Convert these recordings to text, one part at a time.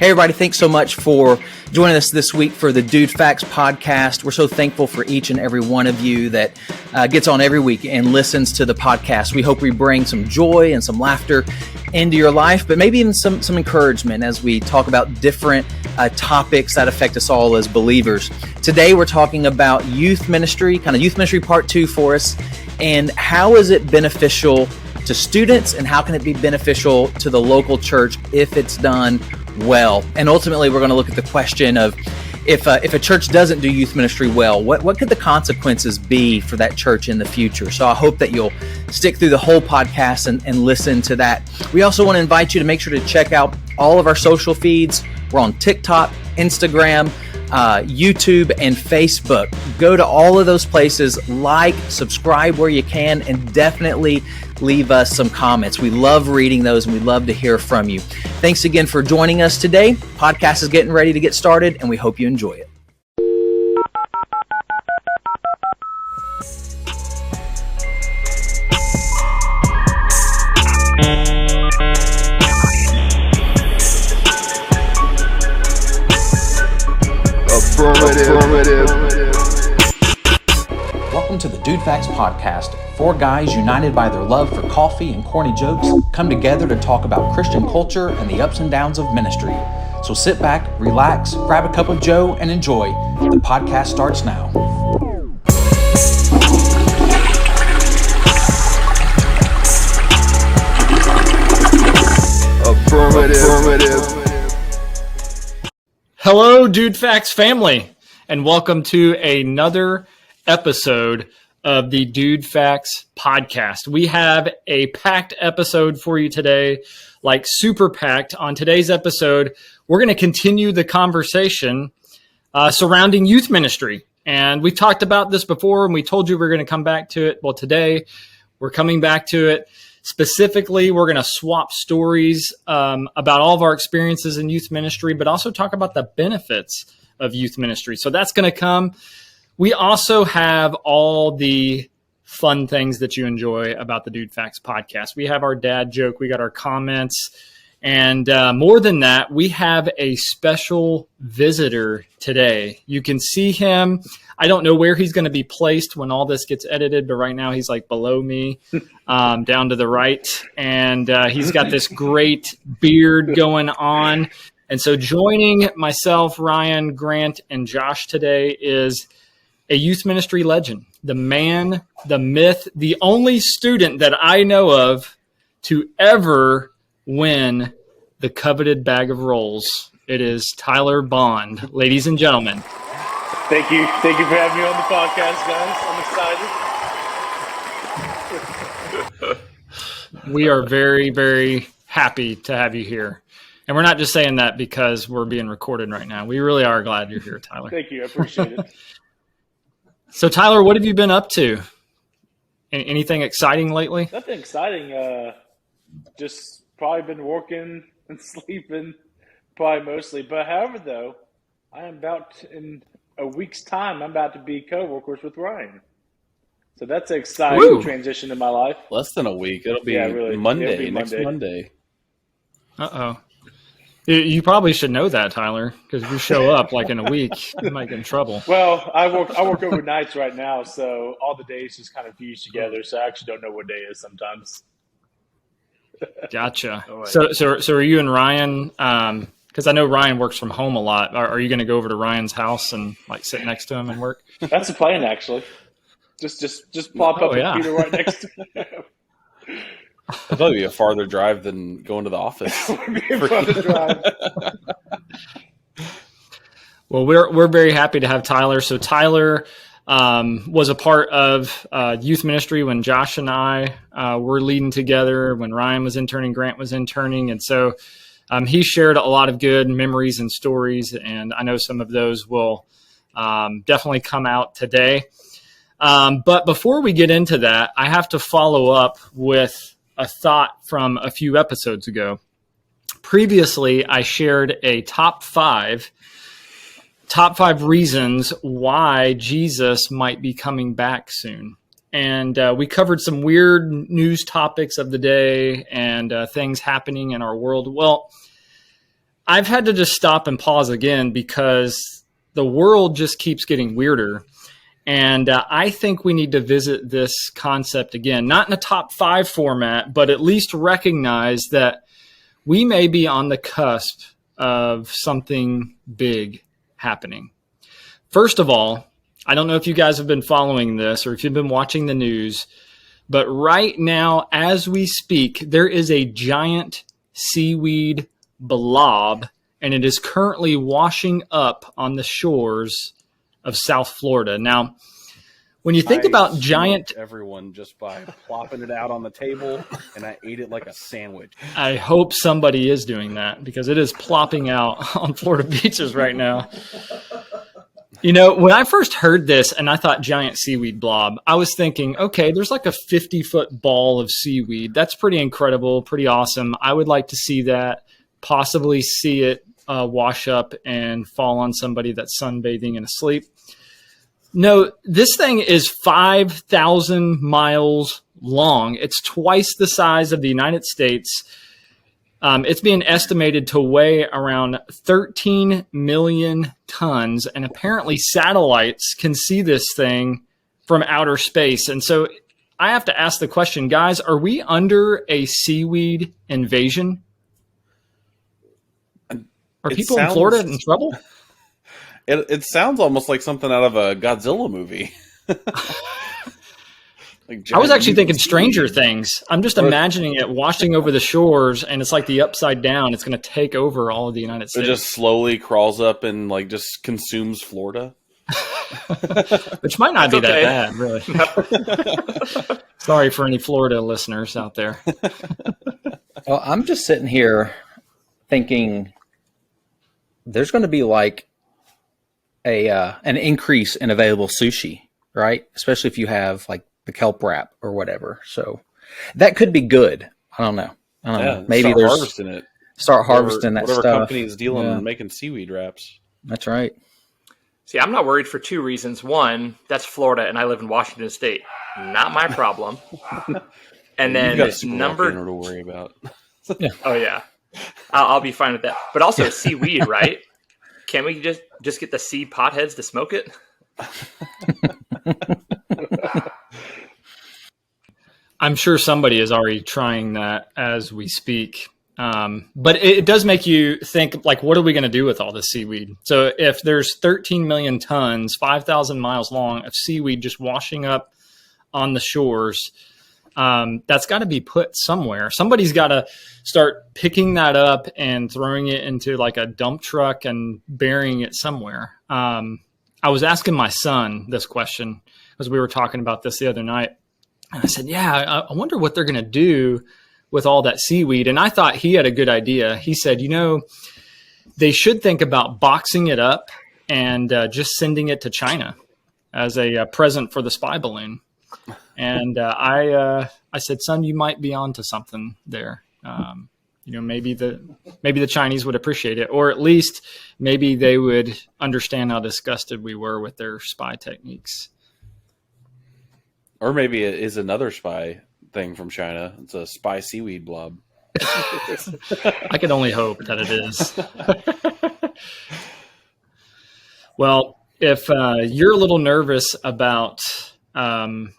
Hey, everybody, thanks so much for joining us this week for the Dude Facts podcast. We're so thankful for each and every one of you that gets on every week and listens to the podcast. We hope we bring some joy and some laughter into your life, but maybe even some encouragement as we talk about different topics that affect us all as believers. Today, we're talking about youth ministry, kind of youth ministry part 2 for us, and how is it beneficial to students and how can it be beneficial to the local church if it's done well. And ultimately, we're going to look at the question of if a church doesn't do youth ministry well, what could the consequences be for that church in the future? So I hope that you'll stick through the whole podcast and listen to that. We also want to invite you to make sure to check out all of our social feeds. We're on TikTok, Instagram, YouTube, and Facebook. Go to all of those places, like, subscribe where you can, and definitely leave us some comments. We love reading those and we love to hear from you. Thanks again for joining us today. Podcast is getting ready to get started and we hope you enjoy it. Affirmative. Welcome to the Dude Facts podcast. 4 guys united by their love for coffee and corny jokes come together to talk about Christian culture and the ups and downs of ministry. So sit back, relax, grab a cup of Joe, and enjoy. The podcast starts now. Affirmative. Hello, Dude Facts family, and welcome to another episode of the Dude Facts podcast. We have a packed episode for you today, like super packed. On today's episode, we're going to continue the conversation surrounding youth ministry. And we've talked about this before, and we told you we're going to come back to it. Well, today we're coming back to it. Specifically, we're going to swap stories about all of our experiences in youth ministry, but also talk about the benefits of youth ministry. So that's going to come. We also have all the fun things that you enjoy about the Dude Facts podcast. We have our dad joke. We got our comments. And more than that, we have a special visitor today. You can see him. I don't know where he's going to be placed when all this gets edited, but right now he's like below me, down to the right. And he's got this great beard going on. And so joining myself, Ryan, Grant, and Josh today is a youth ministry legend, the man, the myth, the only student that I know of to ever win the coveted bag of rolls. It is Tyler Bond, ladies and gentlemen. Thank you. Thank you for having me on the podcast, guys. I'm excited. We are very, very happy to have you here. And we're not just saying that because we're being recorded right now. We really are glad you're here, Tyler. Thank you. I appreciate it. So, Tyler, what have you been up to? Anything exciting lately? Nothing exciting. Just probably been working and sleeping, probably mostly. But however, though, I am about in a week's time, I'm about to be co-workers with Ryan. So that's an exciting transition in my life. Less than a week. It'll be Monday, next Monday. Uh-oh. You probably should know that, Tyler, because if you show up like in a week, you might get in trouble. Well, I work overnights right now, so all the days just kind of fuse together. So I actually don't know what day it is sometimes. Gotcha. So are you and Ryan? Because I know Ryan works from home a lot. Are you going to go over to Ryan's house and like sit next to him and work? That's the plan, actually. Just plop up a computer right next to him. It'll probably be a farther drive than going to the office. Farther drive. Well, we're very happy to have Tyler. So Tyler was a part of youth ministry when Josh and I were leading together, when Ryan was interning, Grant was interning. And so he shared a lot of good memories and stories, and I know some of those will definitely come out today. But before we get into that, I have to follow up with a thought from a few episodes ago. Previously, I shared a top five reasons why Jesus might be coming back soon. And we covered some weird news topics of the day and things happening in our world. Well, I've had to just stop and pause again because the world just keeps getting weirder. And I think we need to visit this concept again, not in a top 5 format, but at least recognize that we may be on the cusp of something big happening. First of all, I don't know if you guys have been following this or if you've been watching the news, but right now, as we speak, there is a giant seaweed blob, and it is currently washing up on the shores of South Florida. Now, when you think about giant... everyone just by plopping it out on the table, and I ate it like a sandwich. I hope somebody is doing that because it is plopping out on Florida beaches right now. You know, when I first heard this and I thought giant seaweed blob, I was thinking, okay, there's like a 50-foot ball of seaweed. That's pretty incredible, pretty awesome. I would like to see that, possibly see it wash up and fall on somebody that's sunbathing and asleep. No, this thing is 5,000 miles long. It's twice the size of the United States. It's being estimated to weigh around 13 million tons, and apparently satellites can see this thing from outer space. And so I have to ask the question, guys, are we under a seaweed invasion? Are people in Florida in trouble? It sounds almost like something out of a Godzilla movie. I was actually thinking Stranger Things. I'm just imagining it washing over the shores, and it's like the Upside Down. It's going to take over all of the United States. It just slowly crawls up and like just consumes Florida. Which might not be that bad, really. Sorry for any Florida listeners out there. Well, I'm just sitting here thinking there's going to be like an increase in available sushi, right? Especially if you have like the kelp wrap or whatever. So that could be good. I don't know. Maybe start harvesting it. Start harvesting that whatever stuff. Company is dealing and making seaweed wraps. That's right. See, I'm not worried for 2 reasons. One, that's Florida, and I live in Washington State. Not my problem. And then You've got a number to worry about. Oh yeah, I'll be fine with that. But also seaweed, right? Can't we just get the sea potheads to smoke it? I'm sure somebody is already trying that as we speak. But it does make you think, like, what are we going to do with all this seaweed? So if there's 13 million tons, 5,000 miles long of seaweed just washing up on the shores, that's got to be put somewhere. Somebody's got to start picking that up and throwing it into like a dump truck and burying it somewhere. I was asking my son this question as we were talking about this the other night. And I said, yeah, I wonder what they're going to do with all that seaweed. And I thought he had a good idea. He said, they should think about boxing it up and just sending it to China as a present for the spy balloon. And I said, son, you might be onto something there. Maybe the Chinese would appreciate it, or at least maybe they would understand how disgusted we were with their spy techniques. Or maybe it is another spy thing from China. It's a spy seaweed blob. I can only hope that it is. Well, if you're a little nervous about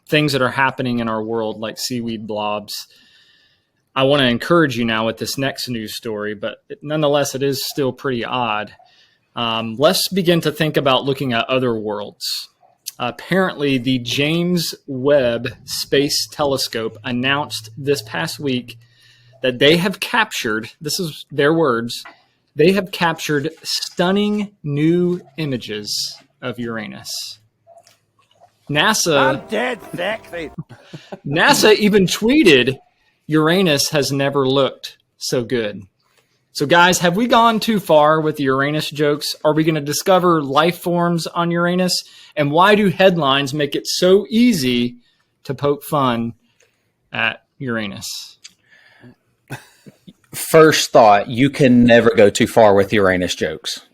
things that are happening in our world, like seaweed blobs, I want to encourage you now with this next news story, but nonetheless, it is still pretty odd. Let's begin to think about looking at other worlds. Apparently, the James Webb Space Telescope announced this past week that they have captured, this is their words, they have captured stunning new images of Uranus. NASA even tweeted, Uranus has never looked so good. So guys, have we gone too far with the Uranus jokes? Are we going to discover life forms on Uranus? And why do headlines make it so easy to poke fun at Uranus? First thought, you can never go too far with Uranus jokes.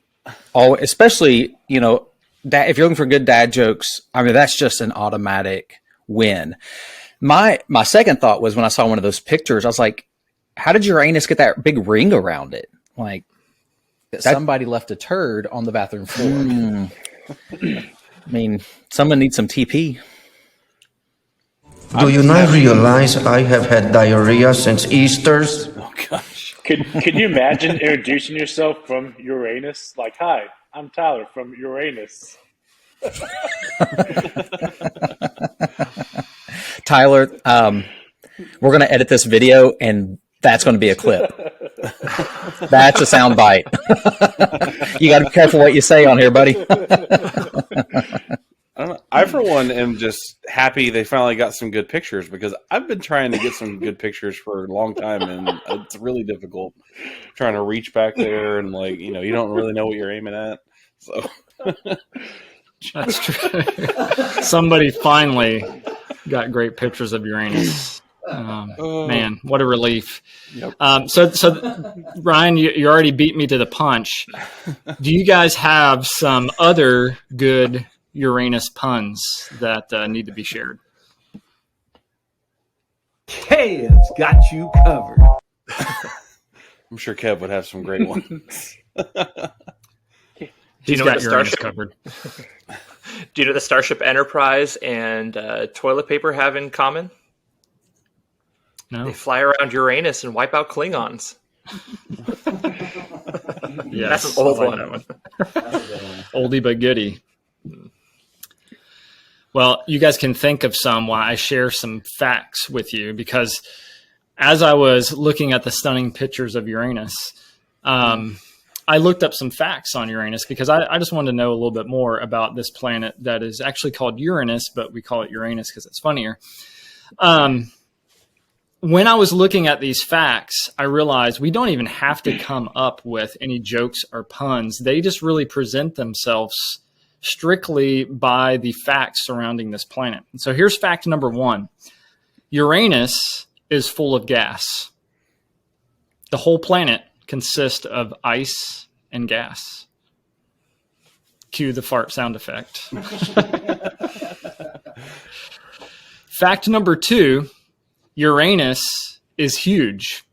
Especially, that if you're looking for good dad jokes, I mean, that's just an automatic win. My second thought was when I saw one of those pictures, I was like, how did Uranus get that big ring around it? Like, that somebody left a turd on the bathroom floor. I mean, someone needs some TP. Do you not realize I have had diarrhea since Easter's? Oh gosh. Could you imagine introducing yourself from Uranus? Like, hi, I'm Tyler from Uranus. Tyler, we're going to edit this video, and that's going to be a clip. That's a sound bite. You got to be careful what you say on here, buddy. I, for one, am just happy they finally got some good pictures because I've been trying to get some good pictures for a long time, and it's really difficult trying to reach back there and, like, you know, you don't really know what you're aiming at. So That's true. Somebody finally got great pictures of Uranus. Man, what a relief. Yep. So Ryan, you already beat me to the punch. Do you guys have some other good Uranus puns that need to be shared? Kev's got you covered. I'm sure Kev would have some great ones. He's know got what the Uranus Starship- covered. Do you know the Starship Enterprise and toilet paper have in common? No? They fly around Uranus and wipe out Klingons. Yes, That's an old I like one. that one. Oldie but goodie. Well, you guys can think of some while I share some facts with you, because as I was looking at the stunning pictures of Uranus, I looked up some facts on Uranus because I just wanted to know a little bit more about this planet that is actually called Uranus, but we call it Uranus because it's funnier. When I was looking at these facts, I realized we don't even have to come up with any jokes or puns. They just really present themselves strictly by the facts surrounding this planet. So here's fact number 1. Uranus is full of gas. The whole planet consists of ice and gas. Cue the fart sound effect. Fact number 2, Uranus is huge.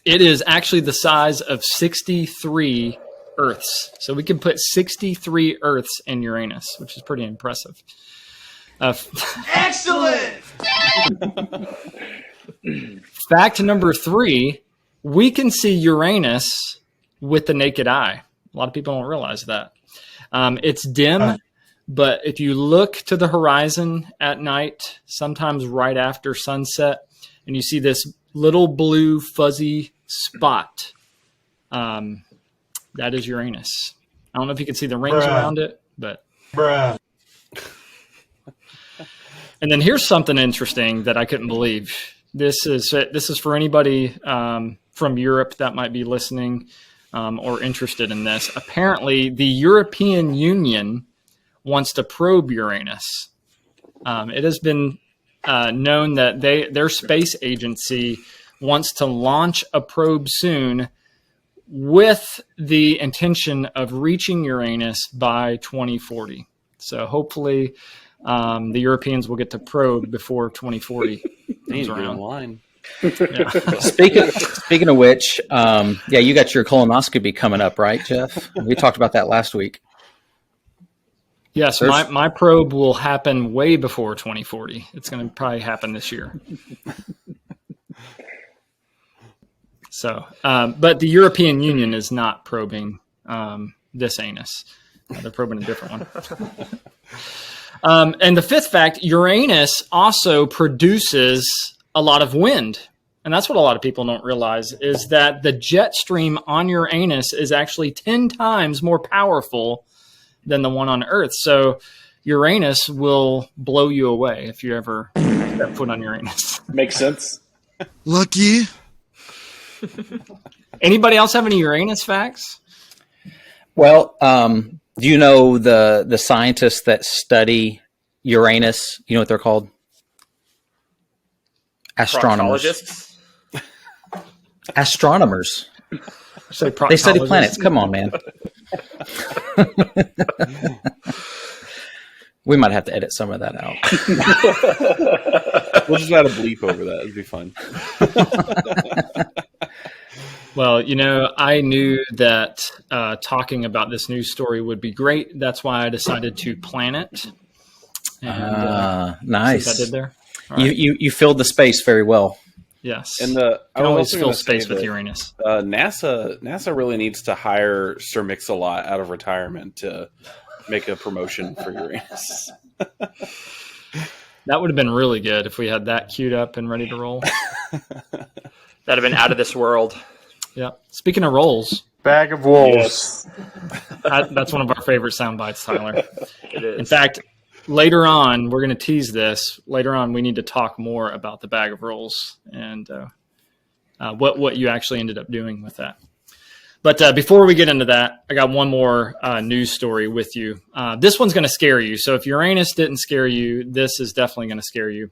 It is actually the size of 63 Earths. So we can put 63 Earths in Uranus, which is pretty impressive. Excellent! Fact number 3, we can see Uranus with the naked eye. A lot of people don't realize that. It's dim, but if you look to the horizon at night, sometimes right after sunset, and you see this little blue fuzzy spot, that is Uranus. I don't know if you can see the rings around it, but... And then here's something interesting that I couldn't believe. This is for anybody from Europe that might be listening or interested in this. Apparently, the European Union wants to probe Uranus. It has been known that their space agency wants to launch a probe soon with the intention of reaching Uranus by 2040. So hopefully the Europeans will get to probe before 2040 comes around. Online. Yeah. Speaking of which, you got your colonoscopy coming up, right, Jeff? We talked about that last week. Yes, my probe will happen way before 2040. It's going to probably happen this year. So, but the European Union is not probing this anus. They're probing a different one. And the 5th fact, Uranus also produces a lot of wind. And that's what a lot of people don't realize, is that the jet stream on Uranus is actually 10 times more powerful than the one on Earth. So Uranus will blow you away if you ever step foot on Uranus. Makes sense. Lucky. Anybody else have any Uranus facts? Well, do you know the scientists that study Uranus? You know what they're called? Astronomers. Proctologists? Astronomers. Say They study proctologists. planets. Come on, man. We might have to edit some of that out. We'll just add a bleep over that. It'd be fun. Well, I knew that talking about this news story would be great. That's why I decided to plan it. And nice. since I did there. You filled the space very well. Yes. And I can always fill gonna space say with that, Uranus. NASA really needs to hire Sir Mix-a-Lot out of retirement to make a promotion for Uranus. That would have been really good if we had that queued up and ready to roll. That'd have been out of this world. Yeah. Speaking of rolls, Bag of wolves. that's one of our favorite sound bites, Tyler. It is. In fact, later on, we're going to tease this. Later on, we need to talk more about the bag of rolls and what you actually ended up doing with that. But before we get into that, I got one more news story with you. This one's going to scare you. So if Uranus didn't scare you, this is definitely going to scare you.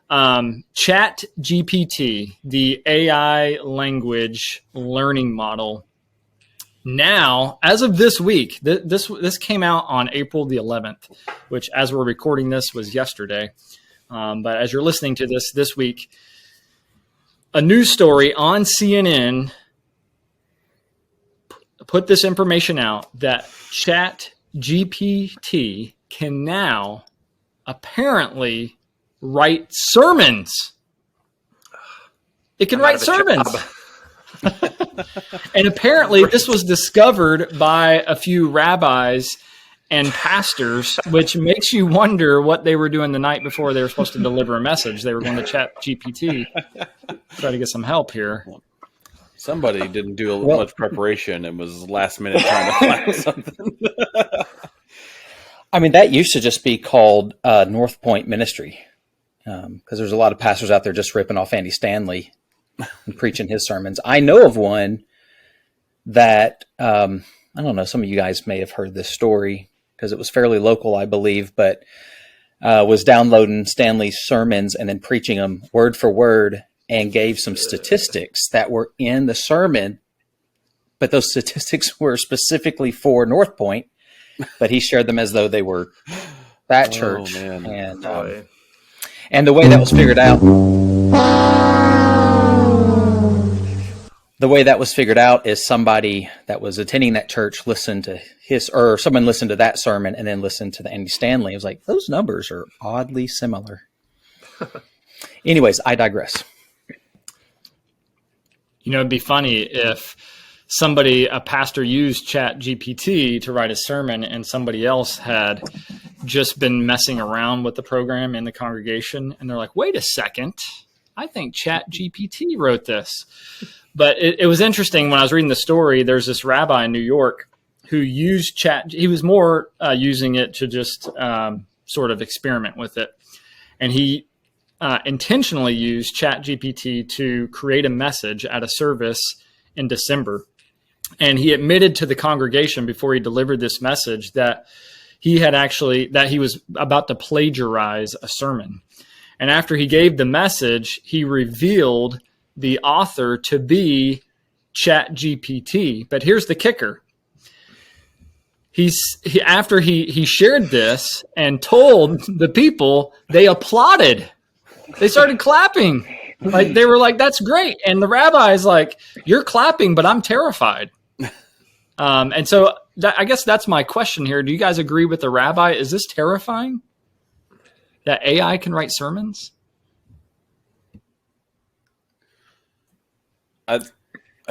Chat GPT, the AI language learning model. Now, as of this week, this came out on April the 11th, which as we're recording this was yesterday. But as you're listening to this week, a news story on CNN put this information out that Chat GPT can now apparently write sermons. It can write sermons. And apparently this was discovered by a few rabbis and pastors, which makes you wonder what they were doing the night before they were supposed to deliver a message. They were going to Chat GPT, try to get some help here. Somebody didn't do much preparation and was last minute trying to find something. I mean, that used to just be called North Point Ministry, because there's a lot of pastors out there just ripping off Andy Stanley and preaching his sermons. I know of one that, I don't know, some of you guys may have heard this story because it was fairly local, I believe, but was downloading Stanley's sermons and then preaching them word for word, and gave some statistics that were in the sermon, but those statistics were specifically for North Point, but he shared them as though they were that church. Man. And the way that was figured out, is somebody that was attending that church listened to someone listened to that sermon and then listened to the Andy Stanley. It was like, those numbers are oddly similar. Anyways, I digress. It'd be funny if a pastor used Chat GPT to write a sermon and somebody else had just been messing around with the program in the congregation. And they're like, wait a second, I think Chat GPT wrote this. But it was interesting when I was reading the story. There's this rabbi in New York who used he was more using it to just sort of experiment with it. And he intentionally used ChatGPT to create a message at a service in December. And he admitted to the congregation before he delivered this message that he was about to plagiarize a sermon. And after he gave the message, he revealed the author to be ChatGPT. But here's the kicker. After he shared this and told the people, they applauded. They started clapping. Like they were like, that's great. And the rabbi's like, you're clapping, but I'm terrified. And so I guess that's my question here. Do you guys agree with the rabbi? Is this terrifying that AI can write sermons? I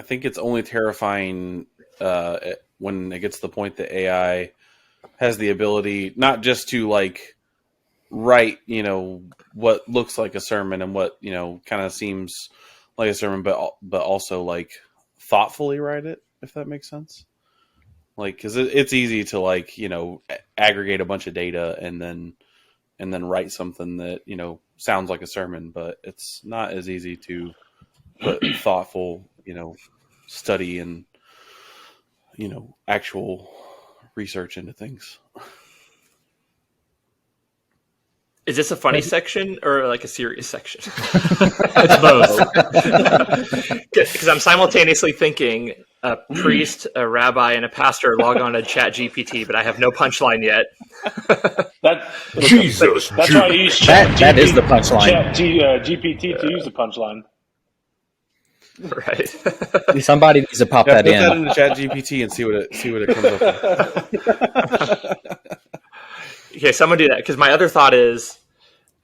think it's only terrifying when it gets to the point that AI has the ability not just to write, what looks like a sermon and what, kind of seems like a sermon, but also thoughtfully write it, if that makes sense. Cause it's easy to aggregate a bunch of data and then write something that, sounds like a sermon, but it's not as easy to put thoughtful, study and, actual research into things. Is this a funny section or a serious section? It's both. Because I'm simultaneously thinking a priest, a rabbi, and a pastor log on to ChatGPT, but I have no punchline yet. Jesus. That's why you use That is the punchline. Chat GPT to use the punchline. Right. Somebody needs to pop Yeah, that put in. that into Chat GPT and see what it comes up with. Okay, someone do that. Because my other thought is,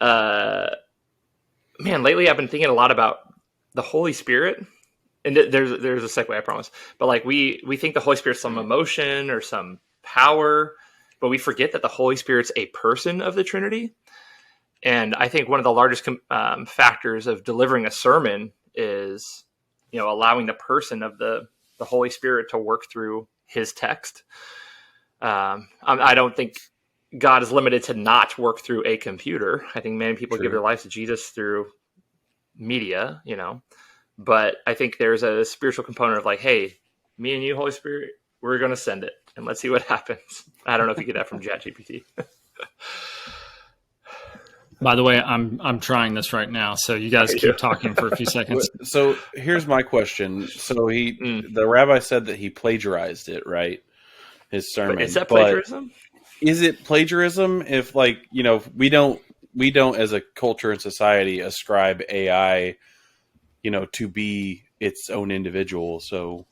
man, lately I've been thinking a lot about the Holy Spirit. And there's a segue, I promise. But like we think the Holy Spirit's some emotion or some power, but we forget that the Holy Spirit's a person of the Trinity. And I think one of the largest factors of delivering a sermon is, allowing the person of the Holy Spirit to work through his text. I don't think God is limited to not work through a computer. I think many people give their lives to Jesus through media, but I think there's a spiritual component of like, hey, me and you, Holy Spirit, we're going to send it and let's see what happens. I don't know if you get that from ChatGPT. By the way, I'm trying this right now, so you guys keep talking for a few seconds. So here's my question. So the rabbi said that he plagiarized it, right? His sermon. But is that plagiarism? Is it plagiarism if, like, we don't as a culture and society ascribe AI, to be its own individual? So,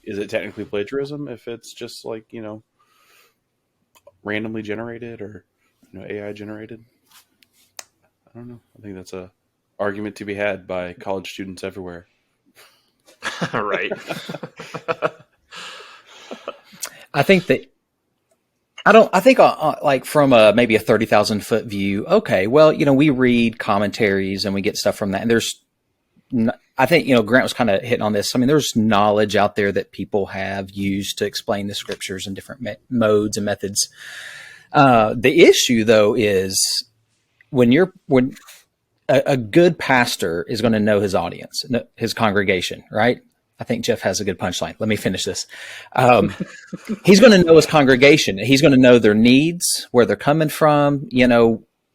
is it technically plagiarism if it's just like, randomly generated or, AI generated? I don't know. I think that's a argument to be had by college students everywhere. Right. I think that like from maybe a 30,000 foot view. Okay, well, we read commentaries and we get stuff from that. And I think, Grant was kind of hitting on this. I mean, there's knowledge out there that people have used to explain the scriptures in different modes and methods. The issue though is when a good pastor is going to know his audience, his congregation, right? I think Jeff has a good punchline. Let me finish this. He's going to know his congregation. He's going to know their needs, where they're coming from,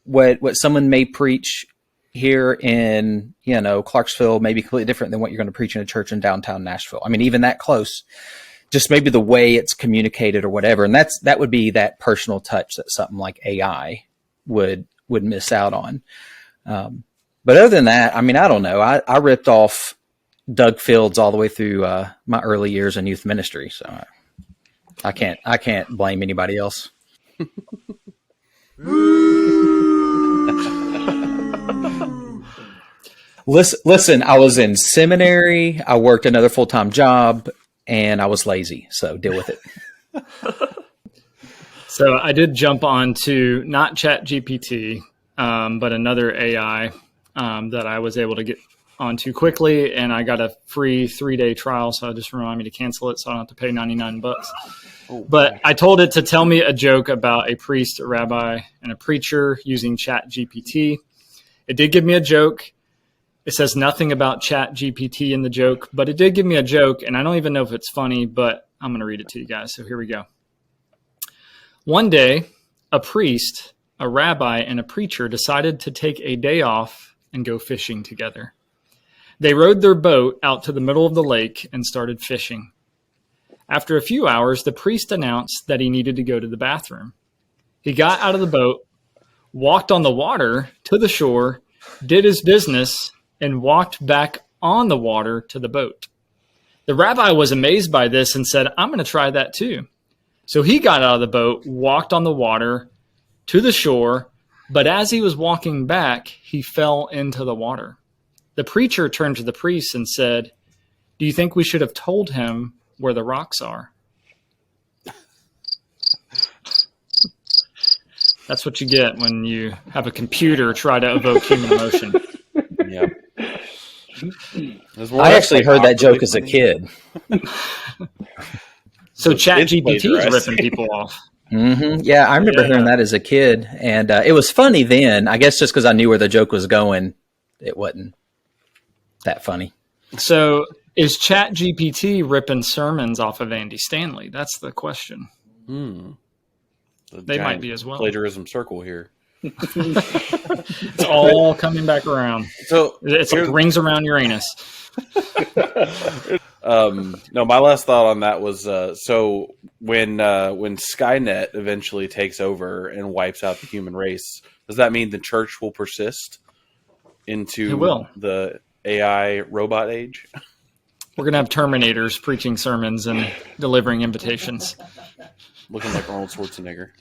what someone may preach here in, Clarksville may be completely different than what you're going to preach in a church in downtown Nashville. I mean, even that close, just maybe the way it's communicated or whatever. And that would be that personal touch that something like AI would miss out on. But other than that, I mean, I don't know. I ripped off Doug Fields all the way through my early years in youth ministry, so I can't blame anybody else. Listen, I was in seminary. I worked another full-time job, and I was lazy. So deal with it. So I did jump on to not ChatGPT, but another AI that I was able to get onto quickly, and I got a free 3-day trial. So it just reminded me to cancel it, so I don't have to pay $99. But I told it to tell me a joke about a priest, a rabbi, and a preacher using ChatGPT. It did give me a joke. It says nothing about ChatGPT in the joke, but it did give me a joke, and I don't even know if it's funny, but I'm going to read it to you guys. So here we go. One day, a priest, a rabbi, and a preacher decided to take a day off and go fishing together. They rowed their boat out to the middle of the lake and started fishing. After a few hours, the priest announced that he needed to go to the bathroom. He got out of the boat, walked on the water to the shore, did his business, and walked back on the water to the boat. The rabbi was amazed by this and said, "I'm going to try that too." So he got out of the boat, walked on the water to the shore, but as he was walking back, he fell into the water. The preacher turned to the priest and said, "Do you think we should have told him where the rocks are?" That's what you get when you have a computer try to evoke human emotion. Yeah. I actually heard that joke as a kid. So It's ChatGPT is plagiarized. ripping people off. Mm-hmm. Yeah, I remember hearing that as a kid, and it was funny then. I guess just because I knew where the joke was going, it wasn't that funny. So is ChatGPT ripping sermons off of Andy Stanley? That's the question. The They might giant be as well. Plagiarism circle here. It's all coming back around. So It's like rings around Uranus. no, my last thought on that was so when Skynet eventually takes over and wipes out the human race, does that mean the church will persist into It will. the AI robot age. We're going to have Terminators preaching sermons and delivering invitations. Looking like Arnold Schwarzenegger.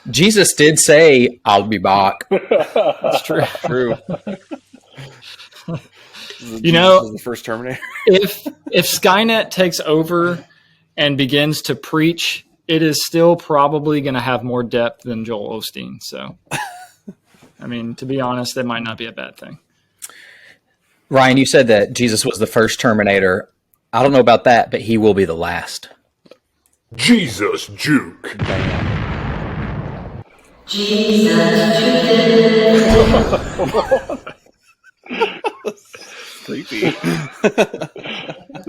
Jesus did say, "I'll be back." That's true. True. You know, the first Terminator. if Skynet takes over and begins to preach, it is still probably going to have more depth than Joel Osteen. So, I mean, to be honest, that might not be a bad thing. Ryan, you said that Jesus was the first Terminator. I don't know about that, but he will be the last. Jesus Juke. Creepy.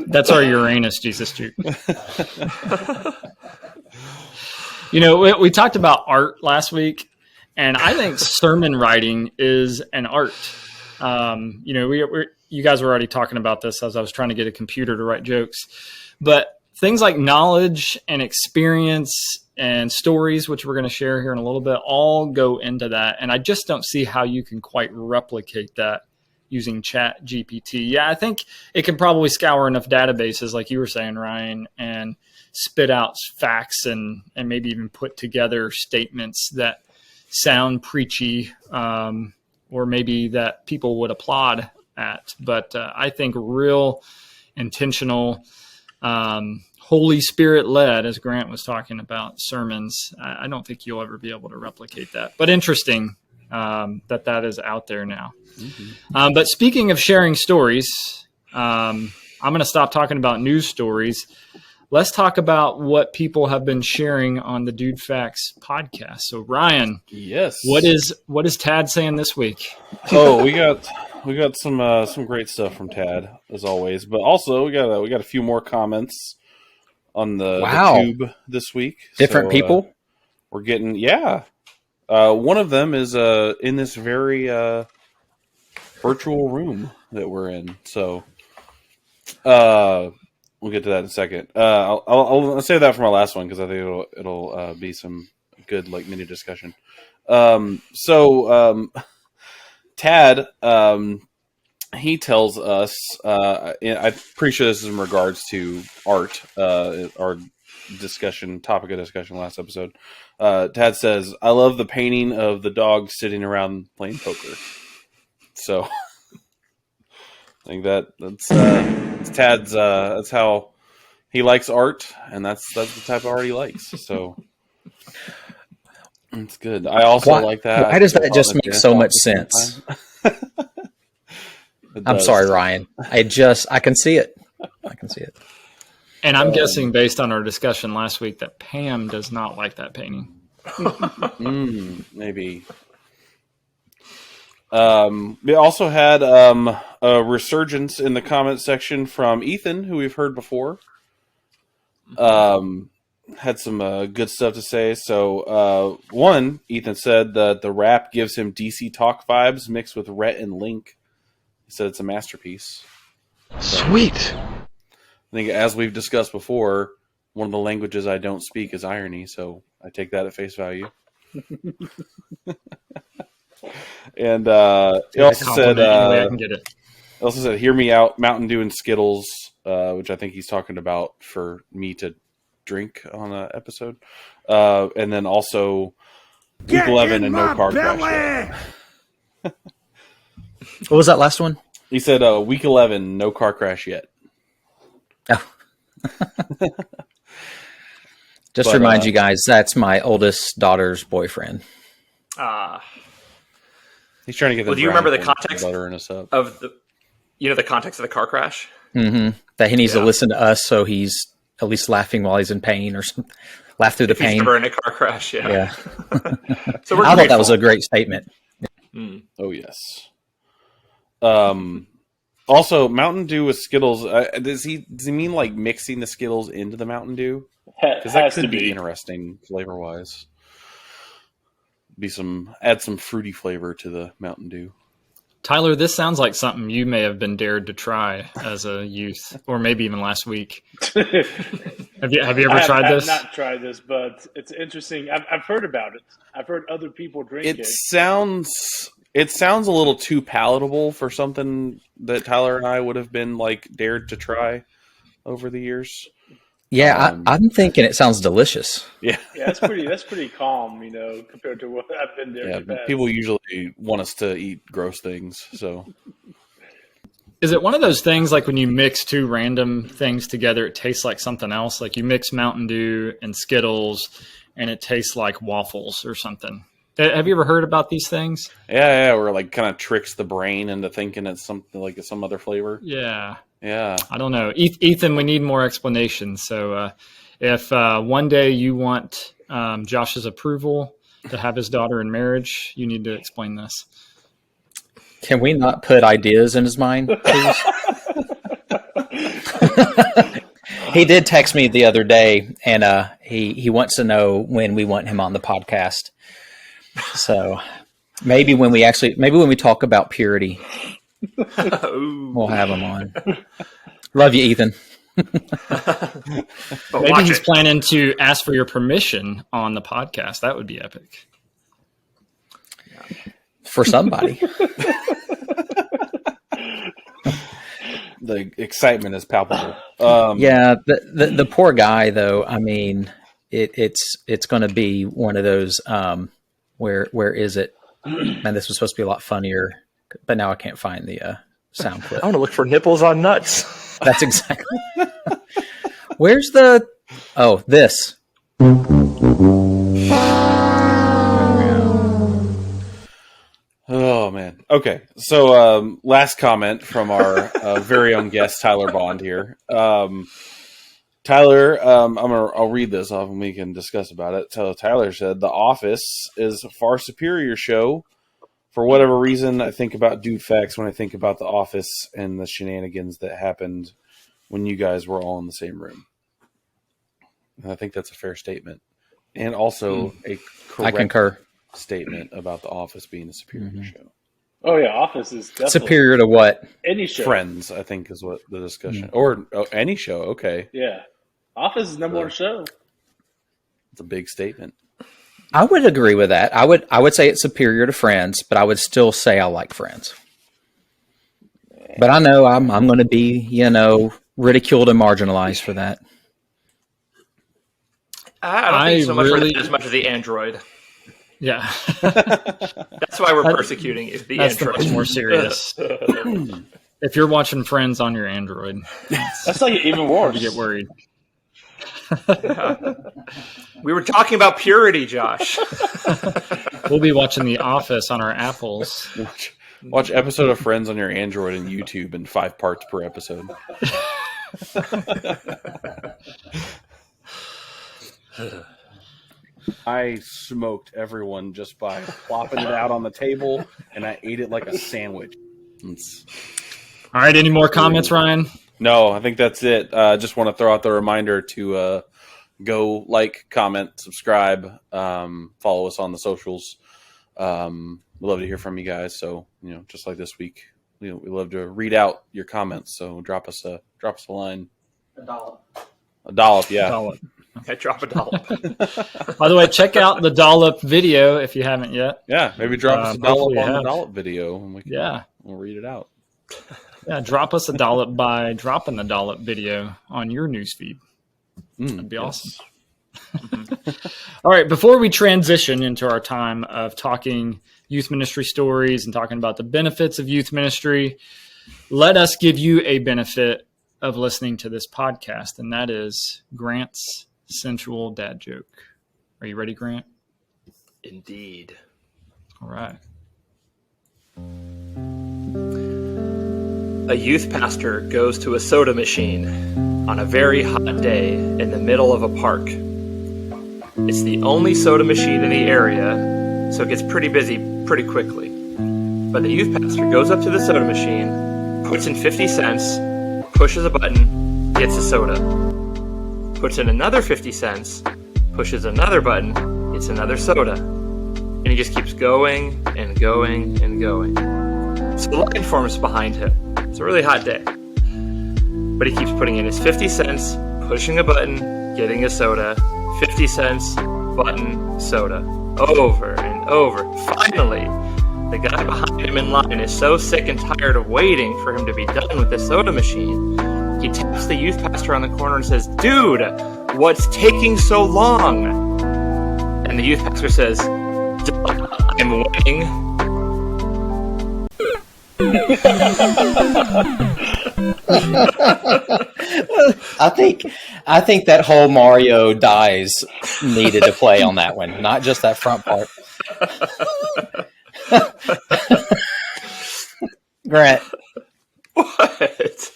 That's our Uranus Jesus Juke. You know, we talked about art last week, and I think sermon writing is an art. You know, you guys were already talking about this as I was trying to get a computer to write jokes, but things like knowledge and experience and stories, which we're going to share here in a little bit, all go into that. And I just don't see how you can quite replicate that using Chat GPT. Yeah, I think it can probably scour enough databases, like you were saying, Ryan, and spit out facts and maybe even put together statements that sound preachy, or maybe that people would applaud at. But I think real intentional, Holy Spirit led, as Grant was talking about, sermons, I don't think you'll ever be able to replicate that. But interesting that is out there now. Mm-hmm. But speaking of sharing stories, I'm going to stop talking about news stories. Let's talk about what people have been sharing on the Dude Facts podcast. So Ryan, yes, what is Tad saying this week? Oh, we got some great stuff from Tad as always, but also we got a few more comments on the tube this week. Different people. We're getting one of them is in this very virtual room that we're in. So we'll get to that in a second. I'll save that for my last one because I think it'll be some good mini discussion. Tad, he tells us, I'm pretty sure this is in regards to art, our topic of discussion last episode. Tad says, "I love the painting of the dog sitting around playing poker." So I think that's Tad's. That's how he likes art, and that's the type of art he likes. So it's good. I also like that. Why does that just make so much sense? I'm sorry, Ryan. I can see it. I can see it. And I'm guessing, based on our discussion last week, that Pam does not like that painting. Maybe. We also had a resurgence in the comment section from Ethan, who we've heard before. Had some good stuff to say. So, Ethan said that the rap gives him DC Talk vibes mixed with Rhett and Link. He said it's a masterpiece. Sweet. I think, as we've discussed before, one of the languages I don't speak is irony, so I take that at face value. And he also said, I can get it. Also said, "Hear me out, Mountain Dew and Skittles," which I think he's talking about for me to drink on an episode. And then also Week 11 and no car crash yet. What was that last one? He said Week 11, no car crash yet. Oh. Just to remind you guys, that's my oldest daughter's boyfriend. He's trying to get. Well, do you remember the context butter in a sub of the context of the car crash? Mm-hmm. That he needs to listen to us, so he's at least laughing while he's in pain, or laugh through the pain. He's never in a car crash. Yeah. So I thought that was a great statement. Oh yes. Also, Mountain Dew with Skittles. Does he mean like mixing the Skittles into the Mountain Dew? Because that could be interesting flavor wise. Add some fruity flavor to the Mountain Dew. Tyler, this sounds like something you may have been dared to try as a youth, or maybe even last week. Have you ever tried this? I have not tried this, but it's interesting. I've heard about it. I've heard other people drink it. It sounds It sounds a little too palatable for something that Tyler and I would have been like dared to try over the years. Yeah, I'm thinking it sounds delicious. Yeah, Yeah, that's pretty calm, compared to what I've been there. yeah. in the past. People usually want us to eat gross things, so Is it one of those things like when you mix two random things together, it tastes like something else? Like you mix Mountain Dew and Skittles, and it tastes like waffles or something. Have you ever heard about these things? yeah, or like kind of tricks the brain into thinking it's something like some other flavor. Yeah. Yeah. I don't know. Ethan, we need more explanations. So if one day you want Josh's approval to have his daughter in marriage, you need to explain this. Can we not put ideas in his mind, please? He did text me the other day, and he wants to know when we want him on the podcast. So maybe when we talk about purity, we'll have him on. Love you, Ethan. Maybe he's planning to ask for your permission on the podcast. That would be epic. For somebody. The excitement is palpable. Yeah, the poor guy though. I mean, it's going to be one of those. Where is it? Man, this was supposed to be a lot funnier, but now I can't find the sound clip. I want to look for nipples on nuts. That's exactly. Where's the? Oh, this. Oh man. Okay. So last comment from our very own guest Tyler Bond here. Tyler, I'll read this off and we can discuss about it. So Tyler said, "The Office is a far superior show. For whatever reason, I think about Dude Facts when I think about The Office and the shenanigans that happened when you guys were all in the same room." And I think that's a fair statement. And also a correct I concur. statement about The Office being a superior show. Oh yeah, Office is definitely Superior to what? any show. Friends, I think, is what the discussion. Or any show, okay. Yeah, Office is number one show. It's a big statement. I would agree with that. I would say it's superior to Friends, but I would still say I like Friends. But I know I'm going to be, ridiculed and marginalized for that. I don't think so much for that as much as the Android. Yeah. That's why we're persecuting you. The That's Android. much more serious. If you're watching Friends on your Android, That's like even worse. you get worried. We were talking about purity, Josh. We'll be watching The Office on our Apples. Watch episode of Friends on your Android and YouTube in 5 parts per episode. I smoked everyone just by plopping it out on the table, and I ate it like a sandwich. All right. Any more comments, Ryan? No, I think that's it. Just want to throw out the reminder to go like, comment, subscribe, follow us on the socials. We'd love to hear from you guys. So, just like this week, we love to read out your comments. So drop us a line. A dollop, yeah. Dollop. I drop a dollop. By the way, check out the Dollop video if you haven't yet. Yeah, maybe drop us a dollop hopefully you on the have. dollop video, and we'll read it out. Yeah, drop us a dollop by dropping the Dollop video on your newsfeed. That'd be awesome. All right, before we transition into our time of talking youth ministry stories and talking about the benefits of youth ministry, let us give you a benefit of listening to this podcast, and that is Grant's sensual dad joke. Are you ready, Grant? Indeed. All right. A youth pastor goes to a soda machine on a very hot day in the middle of a park. It's the only soda machine in the area, so it gets pretty busy pretty quickly. But the youth pastor goes up to the soda machine, puts in 50 cents, pushes a button, gets a soda. Puts in another 50 cents, pushes another button, gets another soda. And he just keeps going and going and going. So the line forms behind him. It's a really hot day. But he keeps putting in his 50 cents, pushing a button, getting a soda, 50 cents, button, soda. Over and over. Finally, The guy behind him in line is so sick and tired of waiting for him to be done with the soda machine. He taps the youth pastor on the corner and says, "Dude, what's taking so long?" And the youth pastor says, "I'm waiting." I think that whole Mario dies needed to play on that one, not just that front part. Grant. What?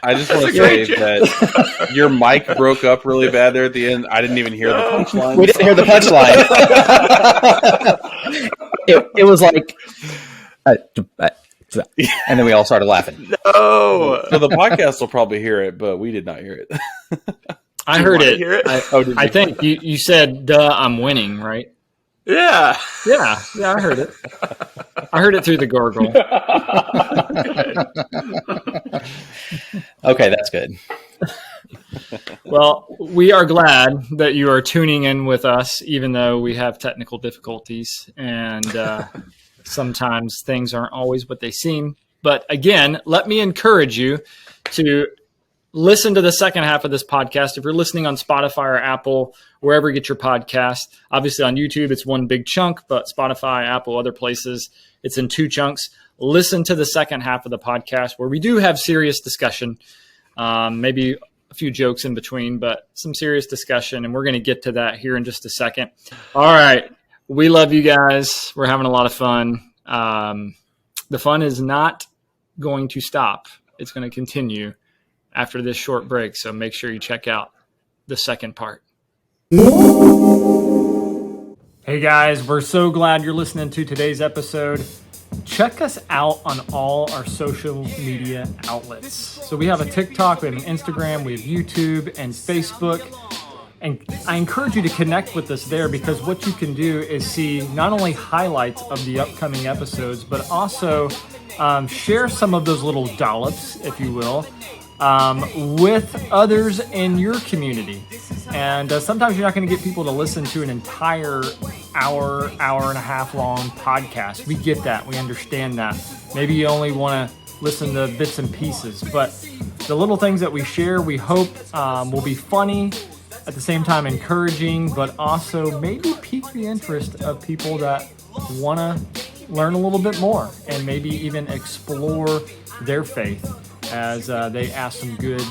I just want to say that your mic broke up really bad there at the end. I didn't even hear the punchline. We didn't hear the punchline. it was like, and then we all started laughing. No. So the podcast will probably hear it, but we did not hear it. I heard it. Hear it? I think you said, "Duh, I'm winning," right? Yeah. Yeah, I heard it. I heard it through the gargle. Okay, that's good. Well, we are glad that you are tuning in with us, even though we have technical difficulties and sometimes things aren't always what they seem. But again, let me encourage you to listen to the second half of this podcast. If you're listening on Spotify or Apple, wherever you get your podcast, obviously on YouTube, it's one big chunk, but Spotify, Apple, other places, it's in two chunks. Listen to the second half of the podcast where we do have serious discussion, maybe a few jokes in between, but some serious discussion. And we're going to get to that here in just a second. All right. We love you guys. We're having a lot of fun. The fun is not going to stop. It's going to continue after this short break. So make sure you check out the second part. Hey guys, we're so glad you're listening to today's episode. Check us out on all our social media outlets. So we have a TikTok, we have an Instagram, we have YouTube and Facebook. And I encourage you to connect with us there because what you can do is see not only highlights of the upcoming episodes, but also share some of those little dollops, if you will, with others in your community. And sometimes you're not going to get people to listen to an entire hour and a half long podcast. We get that. We understand that. Maybe you only want to listen to bits and pieces, but the little things that we share, we hope will be funny, at the same time encouraging, but also maybe pique the interest of people that want to learn a little bit more and maybe even explore their faith as they ask some good,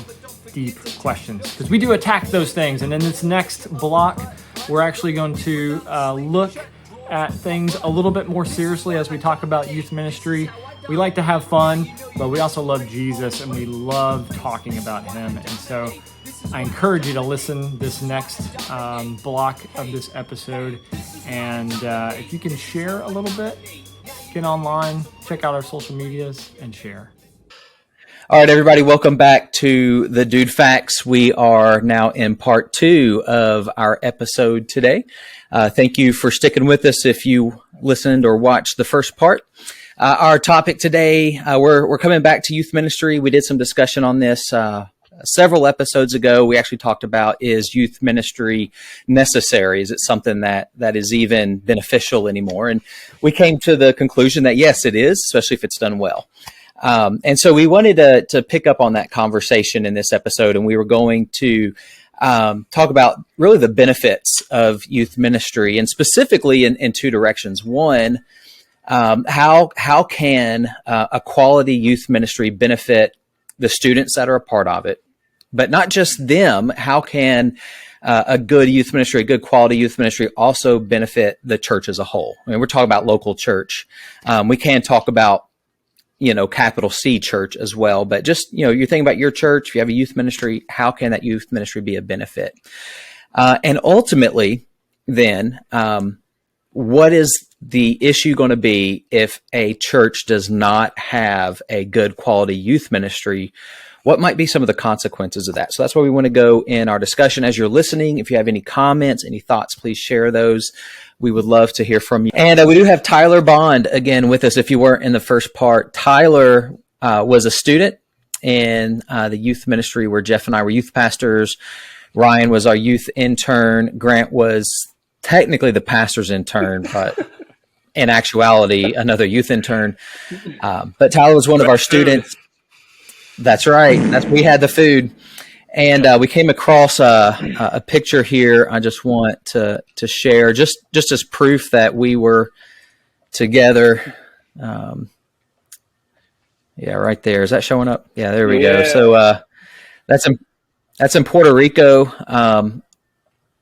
deep questions. Because we do attack those things. And in this next block, we're actually going to look at things a little bit more seriously as we talk about youth ministry. We like to have fun, but we also love Jesus and we love talking about him. And so I encourage you to listen this next block of this episode. And if you can share a little bit, get online, check out our social medias, and share. All right, everybody, welcome back to the Dude Facts. We are now in part 2 of our episode today. Thank you for sticking with us if you listened or watched the first part. Our topic today, we're coming back to youth ministry. We did some discussion on this several episodes ago. We actually talked about, is youth ministry necessary? Is it something that is even beneficial anymore? And we came to the conclusion that yes, it is, especially if it's done well. And so we wanted to pick up on that conversation in this episode, and we were going to talk about really the benefits of youth ministry, and specifically in two directions. One, how can a quality youth ministry benefit the students that are a part of it, but not just them? How can a good youth ministry, a good quality youth ministry, also benefit the church as a whole? I mean, we're talking about local church. We can talk about, capital C church as well, but just, you're thinking about your church. If you have a youth ministry, how can that youth ministry be a benefit? And ultimately then, what is the issue going to be if a church does not have a good quality youth ministry? What might be some of the consequences of that? So that's where we want to go in our discussion. As you're listening, if you have any comments, any thoughts, please share those. We would love to hear from you. And we do have Tyler Bond again with us. If you weren't in the first part, Tyler was a student in the youth ministry where Jeff and I were youth pastors. Ryan was our youth intern. Grant was technically the pastor's intern, but in actuality, another youth intern. But Tyler was one of our students. That's right. We had the food. And we came across a picture here. I just want to share just as proof that we were together. Yeah, right there. Is that showing up? Yeah, there we go. So that's in Puerto Rico.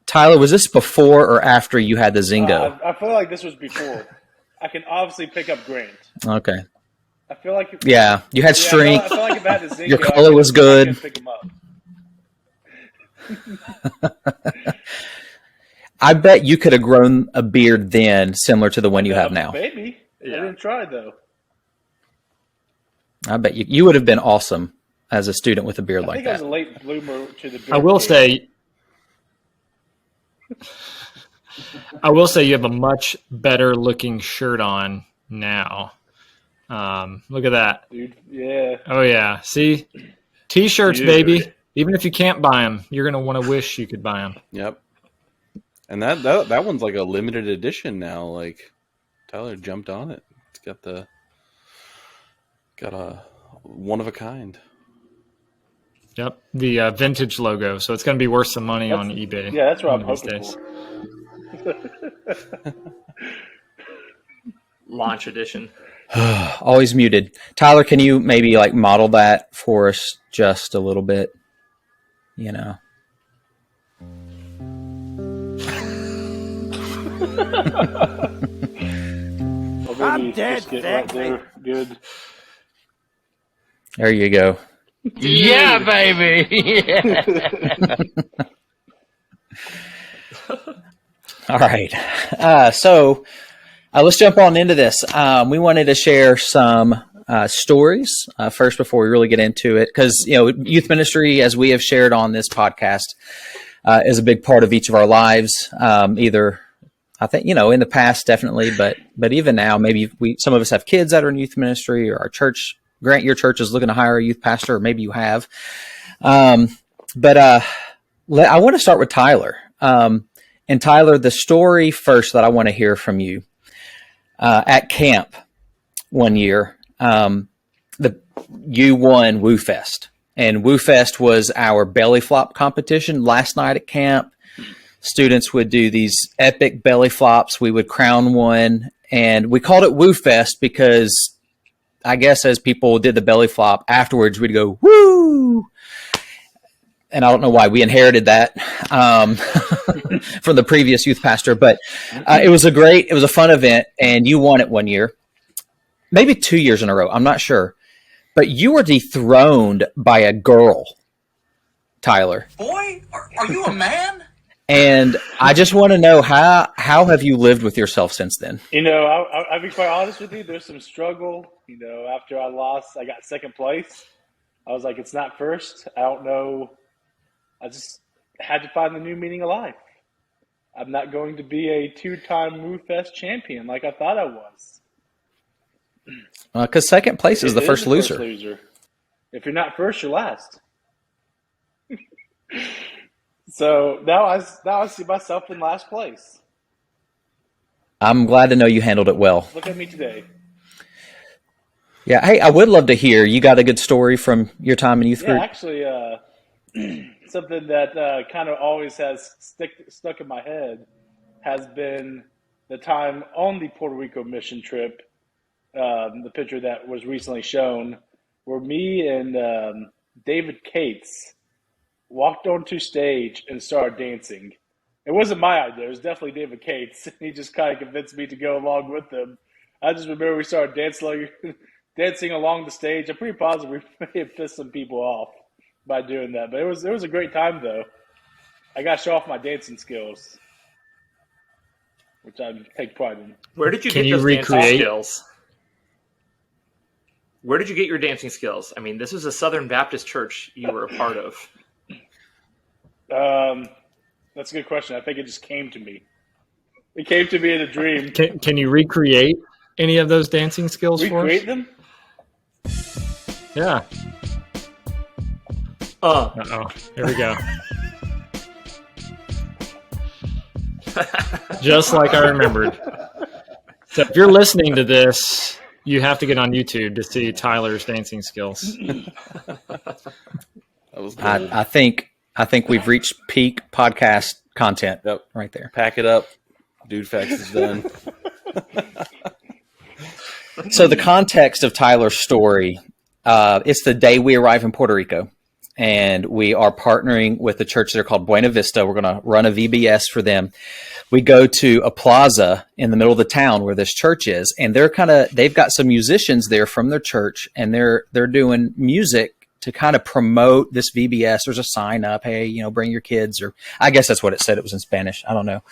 Tyler, was this before or after you had the Zingo? I feel like this was before. I can obviously pick up Grant. Okay. I feel like you had strength. I feel like if I had the Zingo, your color was good. I could pick him up. I bet you could have grown a beard then, similar to the one you have now. Maybe. I didn't try though. I bet you would have been awesome as a student with a beard like I that. was a late bloomer to the beard. I will say you have a much better looking shirt on now. Look at that. Dude, yeah. Oh yeah. See? T-shirts, Dude. baby. Even if you can't buy them, you're going to want to wish you could buy them. Yep. And that one's like a limited edition now. Like Tyler jumped on it. It's got a one of a kind. Yep. The vintage logo. So it's going to be worth some money on eBay. Yeah, that's what I'm these hoping days. for. Launch edition. Always muted. Tyler, can you maybe like model that for us just a little bit? You know. I'm dead. Right there. Good. There you go. Yeah, baby. All right. So let's jump on into this. We wanted to share some stories first before we really get into it, because youth ministry, as we have shared on this podcast, is a big part of each of our lives. Either I think in the past definitely, but even now, maybe some of us have kids that are in youth ministry, or our church. Grant, your church is looking to hire a youth pastor, or maybe you have. But I want to start with Tyler. And Tyler, the story first that I want to hear from you at camp one year. You won Woo Fest, and Woo Fest was our belly flop competition last night at camp. Students would do these epic belly flops. We would crown one, and we called it Woo Fest because I guess as people did the belly flop afterwards, we'd go woo. And I don't know why we inherited that from the previous youth pastor, but it was a fun event, and you won it one year. Maybe 2 years in a row. I'm not sure. But you were dethroned by a girl, Tyler. Boy, are you a man? And I just want to know, how have you lived with yourself since then? I'll be quite honest with you. There's some struggle. After I lost, I got second place. I was like, it's not first. I don't know. I just had to find the new meaning of life. I'm not going to be a 2-time Woo Fest champion like I thought I was. Because second place is the first loser. If you're not first, you're last. So now I see myself in last place. I'm glad to know you handled it well. Look at me today. Yeah. Hey, I would love to hear. You got a good story from your time in youth group? Yeah, actually, something that kind of always has stuck in my head has been the time on the Puerto Rico mission trip. The picture that was recently shown, where me and David Cates walked onto stage and started dancing. It wasn't my idea. It was definitely David Cates. He just kind of convinced me to go along with him. I just remember we started dancing along the stage. I'm pretty positive we may have pissed some people off by doing that. But it was a great time, though. I got to show off my dancing skills, which I take pride in. Where did you get those dancing skills? Where did you get your dancing skills? I mean, this was a Southern Baptist church you were a part of. That's a good question. I think it just came to me. It came to me in a dream. Can you recreate any of those dancing skills for us? Recreate them? Yeah. Uh-oh. Here we go. Just like I remembered. So if you're listening to this, you have to get on YouTube to see Tyler's dancing skills. That was good. I think we've reached peak podcast content. Yep. Right there. Pack it up. Dude Facts is done. So the context of Tyler's story, it's the day we arrive in Puerto Rico, and we are partnering with a church there called Buena Vista. We're going to run a VBS for them. We go to a plaza in the middle of the town where this church is, and they've got some musicians there from their church, and they're doing music to kind of promote this VBS. There's a sign up, hey, bring your kids, or I guess that's what it said. It was in Spanish. I don't know.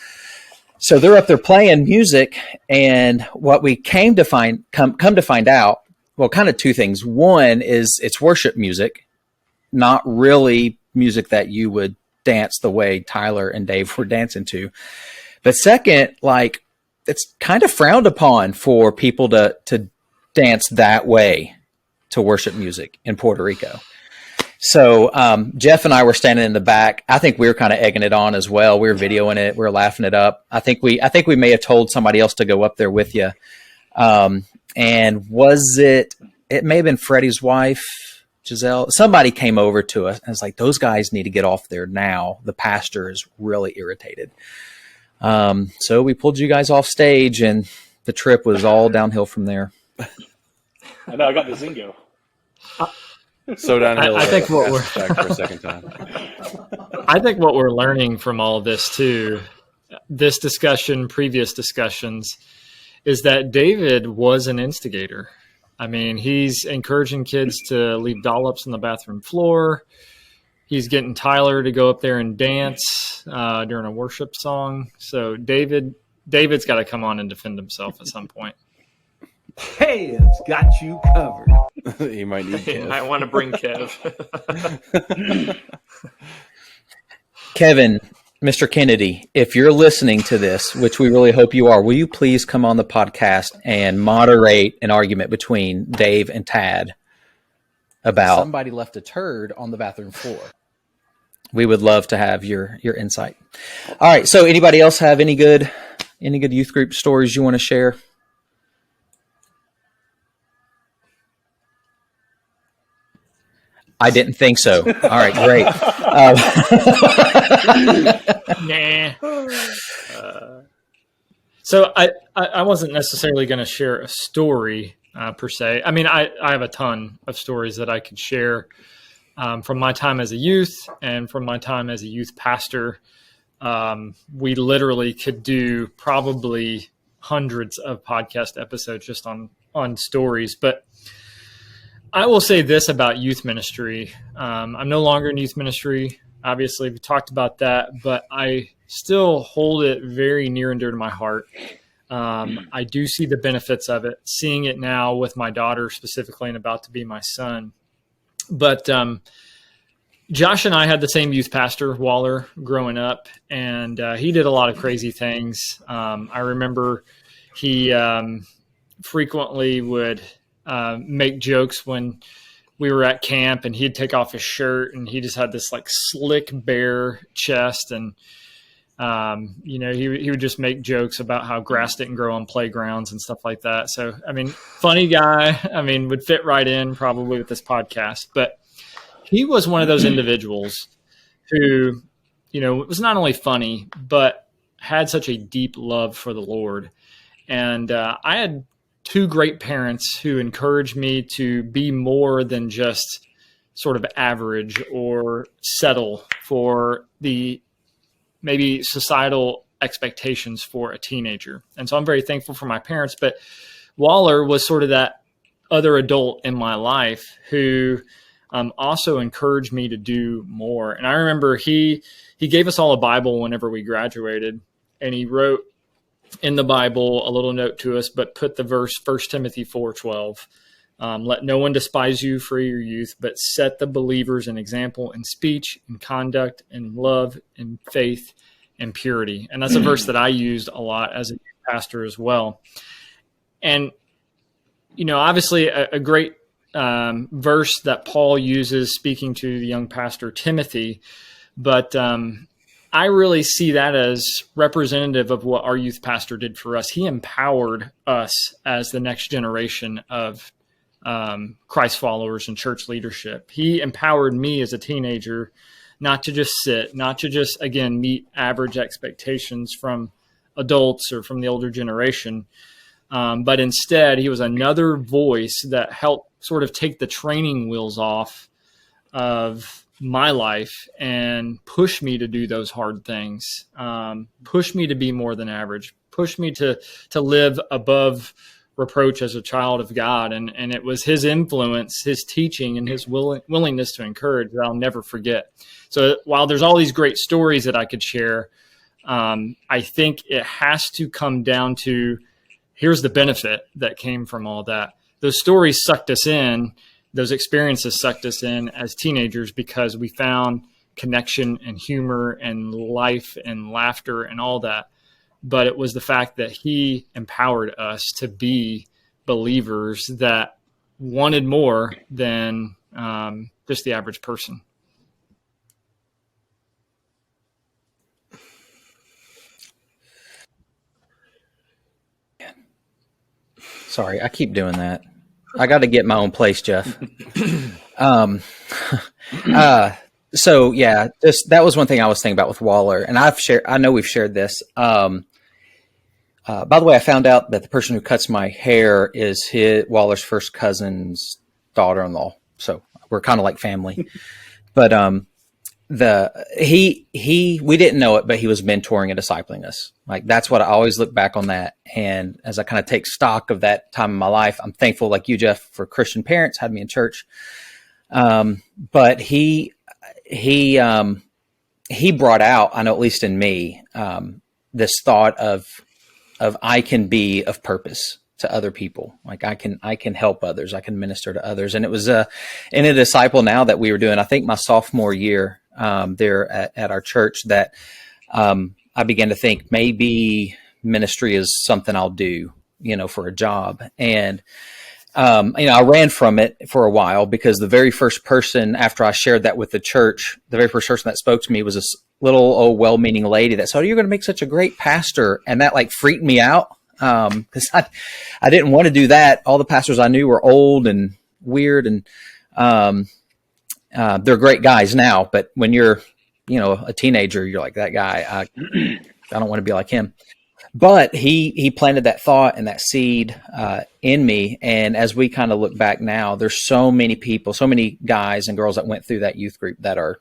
So they're up there playing music, and what we come to find out, well, kind of two things. One is it's worship music, not really music that you would dance the way Tyler and Dave were dancing to. But second, it's kind of frowned upon for people to dance that way to worship music in Puerto Rico. So Jeff and I were standing in the back. I think we were kind of egging it on as well. We were videoing it. We were laughing it up. I think we may have told somebody else to go up there with you. And was it may have been Freddie's wife, Giselle. Somebody came over to us and was like, those guys need to get off there now. The pastor is really irritated. So we pulled you guys off stage, and the trip was all downhill from there. I know I got the Zingo. So downhill. I think what we're back for a second time. I think what we're learning from all of this too, this discussion, previous discussions, is that David was an instigator. I mean, he's encouraging kids to leave dollops on the bathroom floor. He's getting Tyler to go up there and dance during a worship song. So David's got to come on and defend himself at some point. Kev's got you covered. You might need You Kev. might want to bring Kev. Kevin, Mr. Kennedy, if you're listening to this, which we really hope you are, will you please come on the podcast and moderate an argument between Dave and Tad about somebody left a turd on the bathroom floor? We would love to have your insight. All right. So anybody else have any good youth group stories you want to share? I didn't think so. All right, great. So I wasn't necessarily going to share a story per se. I mean, I have a ton of stories that I could share from my time as a youth and from my time as a youth pastor. We literally could do probably hundreds of podcast episodes just on stories. But I will say this about youth ministry. I'm no longer in youth ministry. Obviously, we talked about that, but I still hold it very near and dear to my heart. I do see the benefits of it, seeing it now with my daughter specifically and about to be my son. But Josh and I had the same youth pastor, Waller, growing up, and he did a lot of crazy things. I remember he frequently would make jokes when we were at camp, and he'd take off his shirt and he just had this like slick bare chest. And, he would just make jokes about how grass didn't grow on playgrounds and stuff like that. So, I mean, funny guy, would fit right in probably with this podcast, but he was one of those individuals who, was not only funny, but had such a deep love for the Lord. And I had two great parents who encouraged me to be more than just sort of average or settle for the maybe societal expectations for a teenager. And so I'm very thankful for my parents, but Waller was sort of that other adult in my life who also encouraged me to do more. And I remember he gave us all a Bible whenever we graduated, and he wrote in the Bible a little note to us, but put the verse 1 Timothy 4:12. Let no one despise you for your youth, but set the believers an example in speech, in conduct, in love, in faith, and purity. And that's a verse that I used a lot as a pastor as well. And, obviously a great verse that Paul uses speaking to the young pastor Timothy, but I really see that as representative of what our youth pastor did for us. He empowered us as the next generation of Christ followers and church leadership. He empowered me as a teenager not to just sit, not to just, again, meet average expectations from adults or from the older generation, but instead he was another voice that helped sort of take the training wheels off of my life and push me to do those hard things, push me to be more than average, push me to live above reproach as a child of God. And it was his influence, his teaching, and his willingness to encourage that I'll never forget. So while there's all these great stories that I could share, I think it has to come down to, here's the benefit that came from all that. Those stories sucked us in. Those experiences sucked us in as teenagers because we found connection and humor and life and laughter and all that. But it was the fact that he empowered us to be believers that wanted more than just the average person. Sorry, I keep doing that. I got to get my own place, Jeff. So yeah, that was one thing I was thinking about with Waller, and I know we've shared this. By the way, I found out that the person who cuts my hair is Waller's first cousin's daughter-in-law. So we're kind of like family. But we didn't know it, but he was mentoring and discipling us. Like, that's what I always look back on that. And as I kind of take stock of that time in my life, I'm thankful, like you, Jeff, for Christian parents, had me in church. But he brought out, I know, at least in me, this thought of I can be of purpose to other people. Like, I can help others. I can minister to others. And it was in a disciple now that we were doing, I think my sophomore year, there at our church, that I began to think maybe ministry is something I'll do, for a job. And I ran from it for a while, because the very first person, after I shared that with the church, the very first person that spoke to me was this little old well-meaning lady that said, "Oh, you're going to make such a great pastor." And that freaked me out, because I didn't want to do that. All the pastors I knew were old and weird, and they're great guys now. But when you're, a teenager, you're like, that guy, I don't want to be like him. But he planted that thought and that seed in me. And as we kind of look back now, there's so many people, so many guys and girls that went through that youth group that are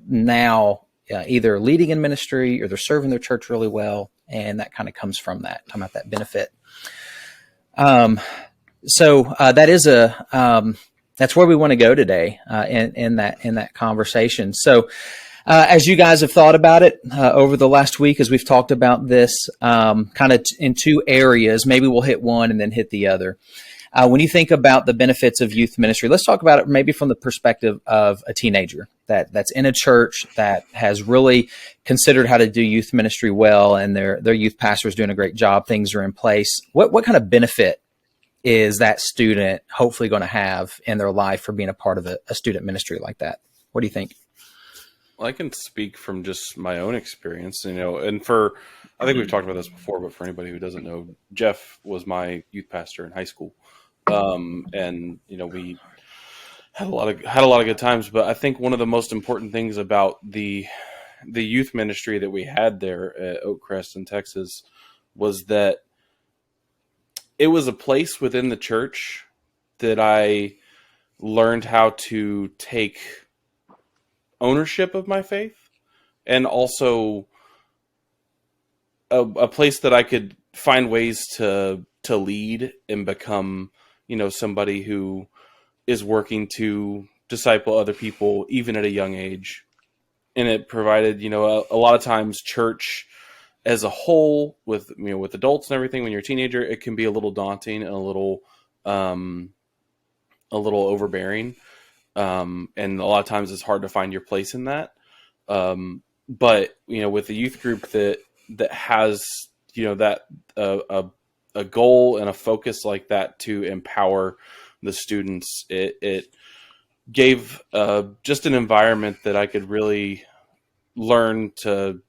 now either leading in ministry or they're serving their church really well. And that kind of comes from that, talking about that benefit. So that is that's where we want to go today in that conversation. So as you guys have thought about it over the last week, as we've talked about this kind of in two areas, maybe we'll hit one and then hit the other. When you think about the benefits of youth ministry, let's talk about it maybe from the perspective of a teenager that's in a church that has really considered how to do youth ministry well, and their youth pastor is doing a great job. Things are in place. What kind of benefit is that student hopefully going to have in their life for being a part of a student ministry like that? What do you think? Well, I can speak from just my own experience, and I think we've talked about this before, but for anybody who doesn't know, Jeff was my youth pastor in high school. And we had a lot of good times, but I think one of the most important things about the youth ministry that we had there at Oakcrest in Texas was that it was a place within the church that I learned how to take ownership of my faith, and also a place that I could find ways to lead and become, somebody who is working to disciple other people, even at a young age. And it provided, a lot of times church as a whole with adults and everything, when you're a teenager, it can be a little daunting and a little overbearing. And a lot of times it's hard to find your place in that. But, with a youth group that has, a goal and a focus like that to empower the students, it gave just an environment that I could really learn to,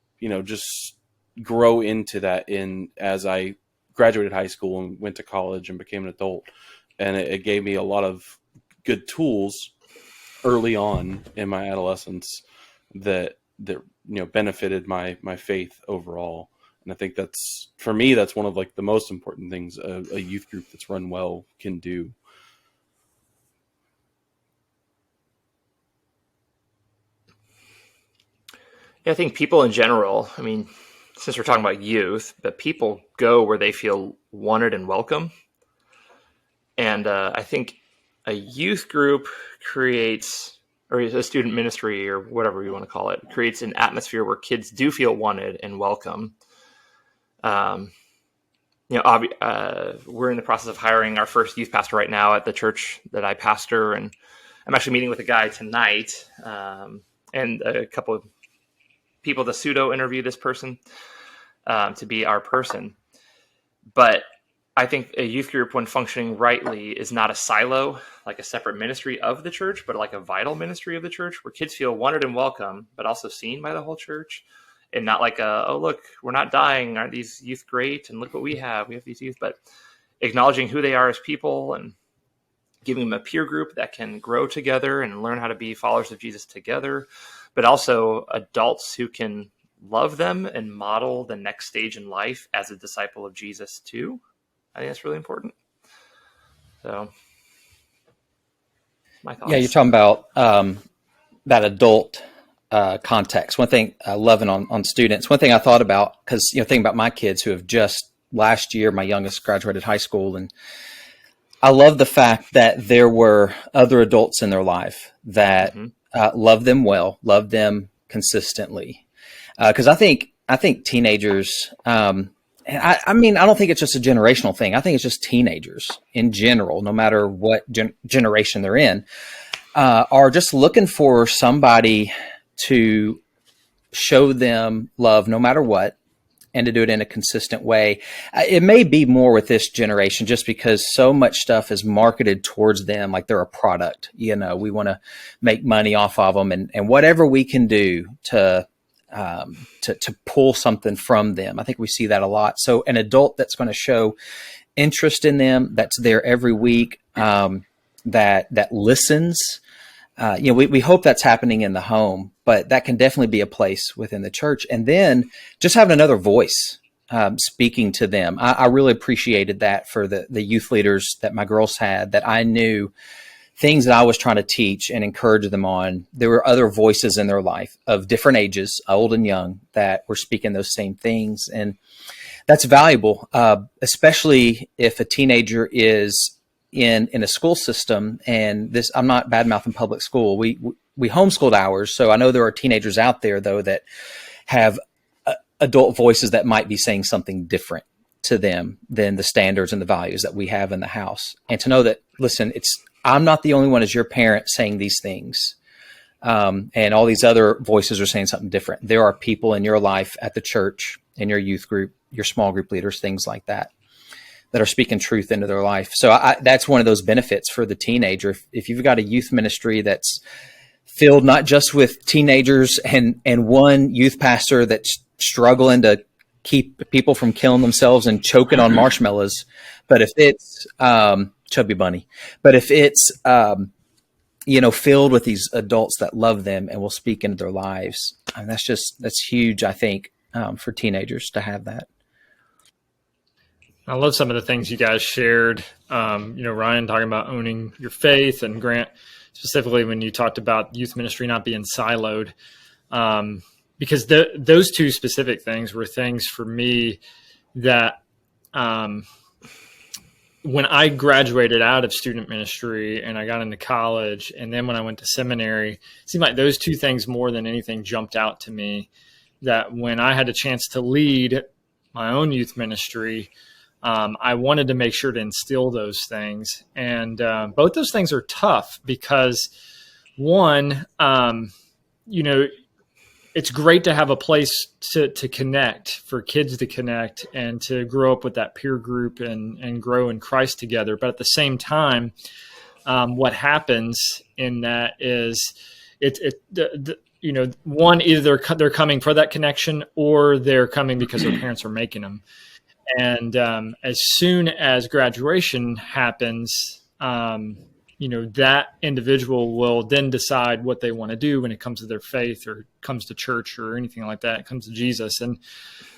just grow into that as I graduated high school and went to college and became an adult. And it gave me a lot of good tools early on in my adolescence that benefited my faith overall. And I think that's one of like the most important things a youth group that's run well can do. Yeah, I think people in general, I mean, since we're talking about youth, but people go where they feel wanted and welcome. And I think a youth group creates, or a student ministry or whatever you want to call it, creates an atmosphere where kids do feel wanted and welcome. We're in the process of hiring our first youth pastor right now at the church that I pastor. And I'm actually meeting with a guy tonight and a couple of people to pseudo interview this person to be our person. But I think a youth group, when functioning rightly, is not a silo, like a separate ministry of the church, but like a vital ministry of the church where kids feel wanted and welcome, but also seen by the whole church. And not like, oh, look, we're not dying. Aren't these youth great? And look what we have. We have these youth, but acknowledging who they are as people and giving them a peer group that can grow together and learn how to be followers of Jesus together, but also adults who can love them and model the next stage in life as a disciple of Jesus too. I think that's really important. So my thoughts. Yeah, you're talking about that adult context. One thing loving on students. One thing I thought about, because thinking about my kids who have just last year, my youngest graduated high school, and I love the fact that there were other adults in their life that loved them well, loved them consistently. Because I think teenagers. I mean, I don't think it's just a generational thing. I think it's just teenagers in general, no matter what generation they're in, are just looking for somebody to show them love no matter what, and to do it in a consistent way. It may be more with this generation just because so much stuff is marketed towards them like they're a product. We want to make money off of them, and whatever we can do to pull something from them. I think we see that a lot. So an adult that's going to show interest in them, that's there every week, that listens. We hope that's happening in the home, but that can definitely be a place within the church. And then just having another voice speaking to them. I really appreciated that for the youth leaders that my girls had, that I knew things that I was trying to teach and encourage them on. There were other voices in their life of different ages, old and young, that were speaking those same things. And that's valuable, especially if a teenager is in a school system. And this, I'm not bad-mouthing public school. We homeschooled ours. So I know there are teenagers out there, though, that have adult voices that might be saying something different to them than the standards and the values that we have in the house. And to know that, listen, I'm not the only one as your parent saying these things. And all these other voices are saying something different. There are people in your life at the church, in your youth group, your small group leaders, things like that are speaking truth into their life. So that's one of those benefits for the teenager. If you've got a youth ministry that's filled not just with teenagers and one youth pastor that's struggling to keep people from killing themselves and choking on marshmallows, but if it's Chubby Bunny, but if it's filled with these adults that love them and will speak into their lives, and that's huge, I think, for teenagers to have that. I love some of the things you guys shared. Ryan talking about owning your faith, and Grant specifically when you talked about youth ministry not being siloed, because those two specific things were things for me that when I graduated out of student ministry and I got into college, and then when I went to seminary, it seemed like those two things more than anything jumped out to me, that when I had a chance to lead my own youth ministry, I wanted to make sure to instill those things. And both those things are tough because, one, it's great to have a place to connect, for kids to connect and to grow up with that peer group and grow in Christ together. But at the same time, what happens in that is one, either they're coming for that connection or they're coming because their parents are making them. And as soon as graduation happens, that individual will then decide what they want to do when it comes to their faith or comes to church or anything like that. It comes to Jesus. And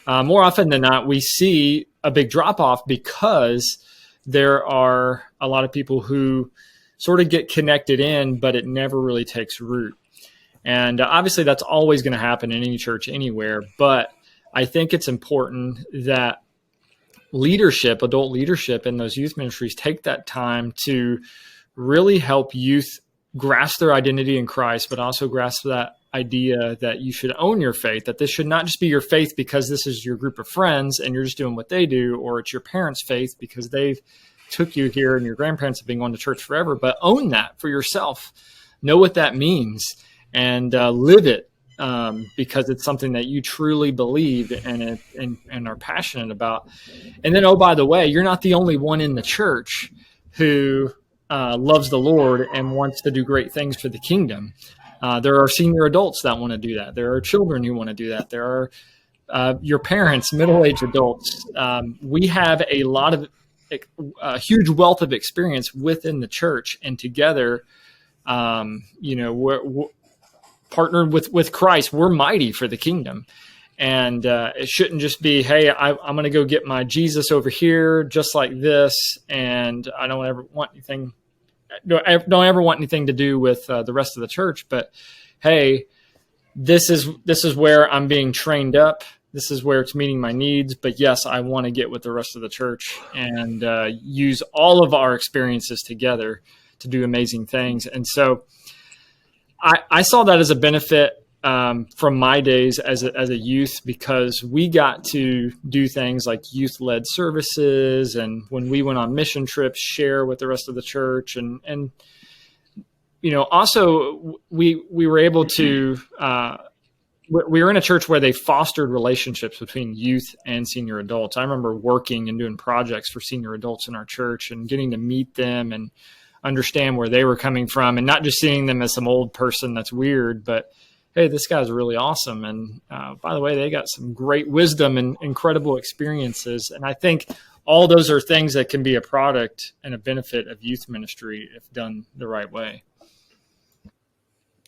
more often than not, we see a big drop off because there are a lot of people who sort of get connected in, but it never really takes root. And obviously that's always going to happen in any church anywhere. But I think it's important that adult leadership in those youth ministries take that time to really help youth grasp their identity in Christ, but also grasp that idea that you should own your faith, that this should not just be your faith because this is your group of friends and you're just doing what they do, or it's your parents' faith because they've took you here and your grandparents have been going to church forever, but own that for yourself. Know what that means and live it because it's something that you truly believe and are passionate about. And then, oh, by the way, you're not the only one in the church who loves the Lord and wants to do great things for the kingdom. There are senior adults that want to do that. There are children who want to do that. There are your parents, middle-aged adults. We have a huge wealth of experience within the church, and together, we're partnered with Christ. We're mighty for the kingdom. And it shouldn't just be, hey, I'm going to go get my Jesus over here just like this, and I don't ever want anything to do with the rest of the church. But hey, this is where I'm being trained up. This is where it's meeting my needs. But yes, I want to get with the rest of the church and use all of our experiences together to do amazing things. And so I saw that as a benefit from my days as a youth, because we got to do things like youth-led services, and when we went on mission trips, share with the rest of the church, and also we were able to we were in a church where they fostered relationships between youth and senior adults. I remember working and doing projects for senior adults in our church and getting to meet them and understand where they were coming from, and not just seeing them as some old person that's weird, but hey, this guy's really awesome. And by the way, they got some great wisdom and incredible experiences. And I think all those are things that can be a product and a benefit of youth ministry if done the right way.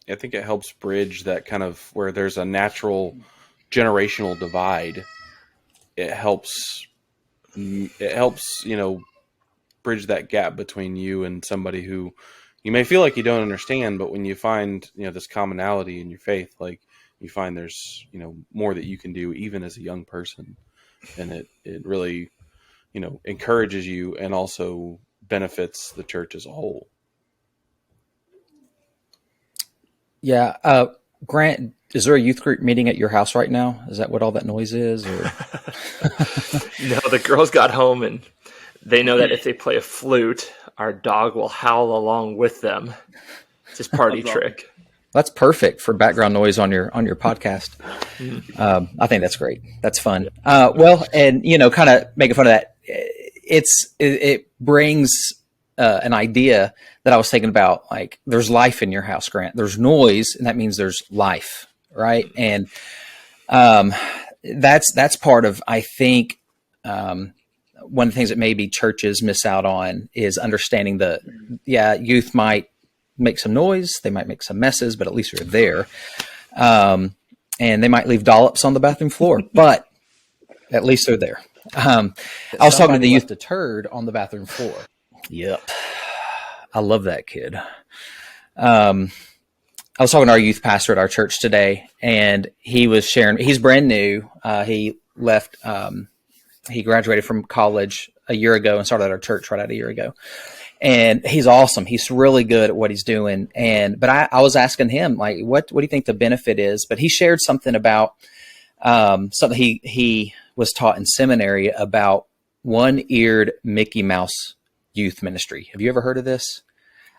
I think it helps bridge that kind of where there's a natural generational divide. It helps, bridge that gap between you and somebody who you may feel like you don't understand, but when you find, this commonality in your faith, like you find there's, more that you can do even as a young person. And it really, encourages you and also benefits the church as a whole. Yeah. Grant, is there a youth group meeting at your house right now? Is that what all that noise is? Or? No, the girls got home and they know that if they play a flute, our dog will howl along with them. It's his party trick. That's perfect for background noise on your podcast. I think that's great. That's fun. Well, and kind of making fun of that, it brings an idea that I was thinking about. Like, there's life in your house, Grant. There's noise, and that means there's life, right? And that's part of, I think, one of the things that maybe churches miss out on is understanding youth might make some noise, they might make some messes, but at least they're there. And they might leave dollops on the bathroom floor, but at least they're there. I was talking to the youth, a turd on the bathroom floor. Yep. I love that kid. I was talking to our youth pastor at our church today, and he was sharing, he's brand new. He left, he graduated from college a year ago and started at our church right out a year ago. And he's awesome. He's really good at what he's doing. But I was asking him, like, what do you think the benefit is? But he shared something about something he was taught in seminary about one-eared Mickey Mouse youth ministry. Have you ever heard of this?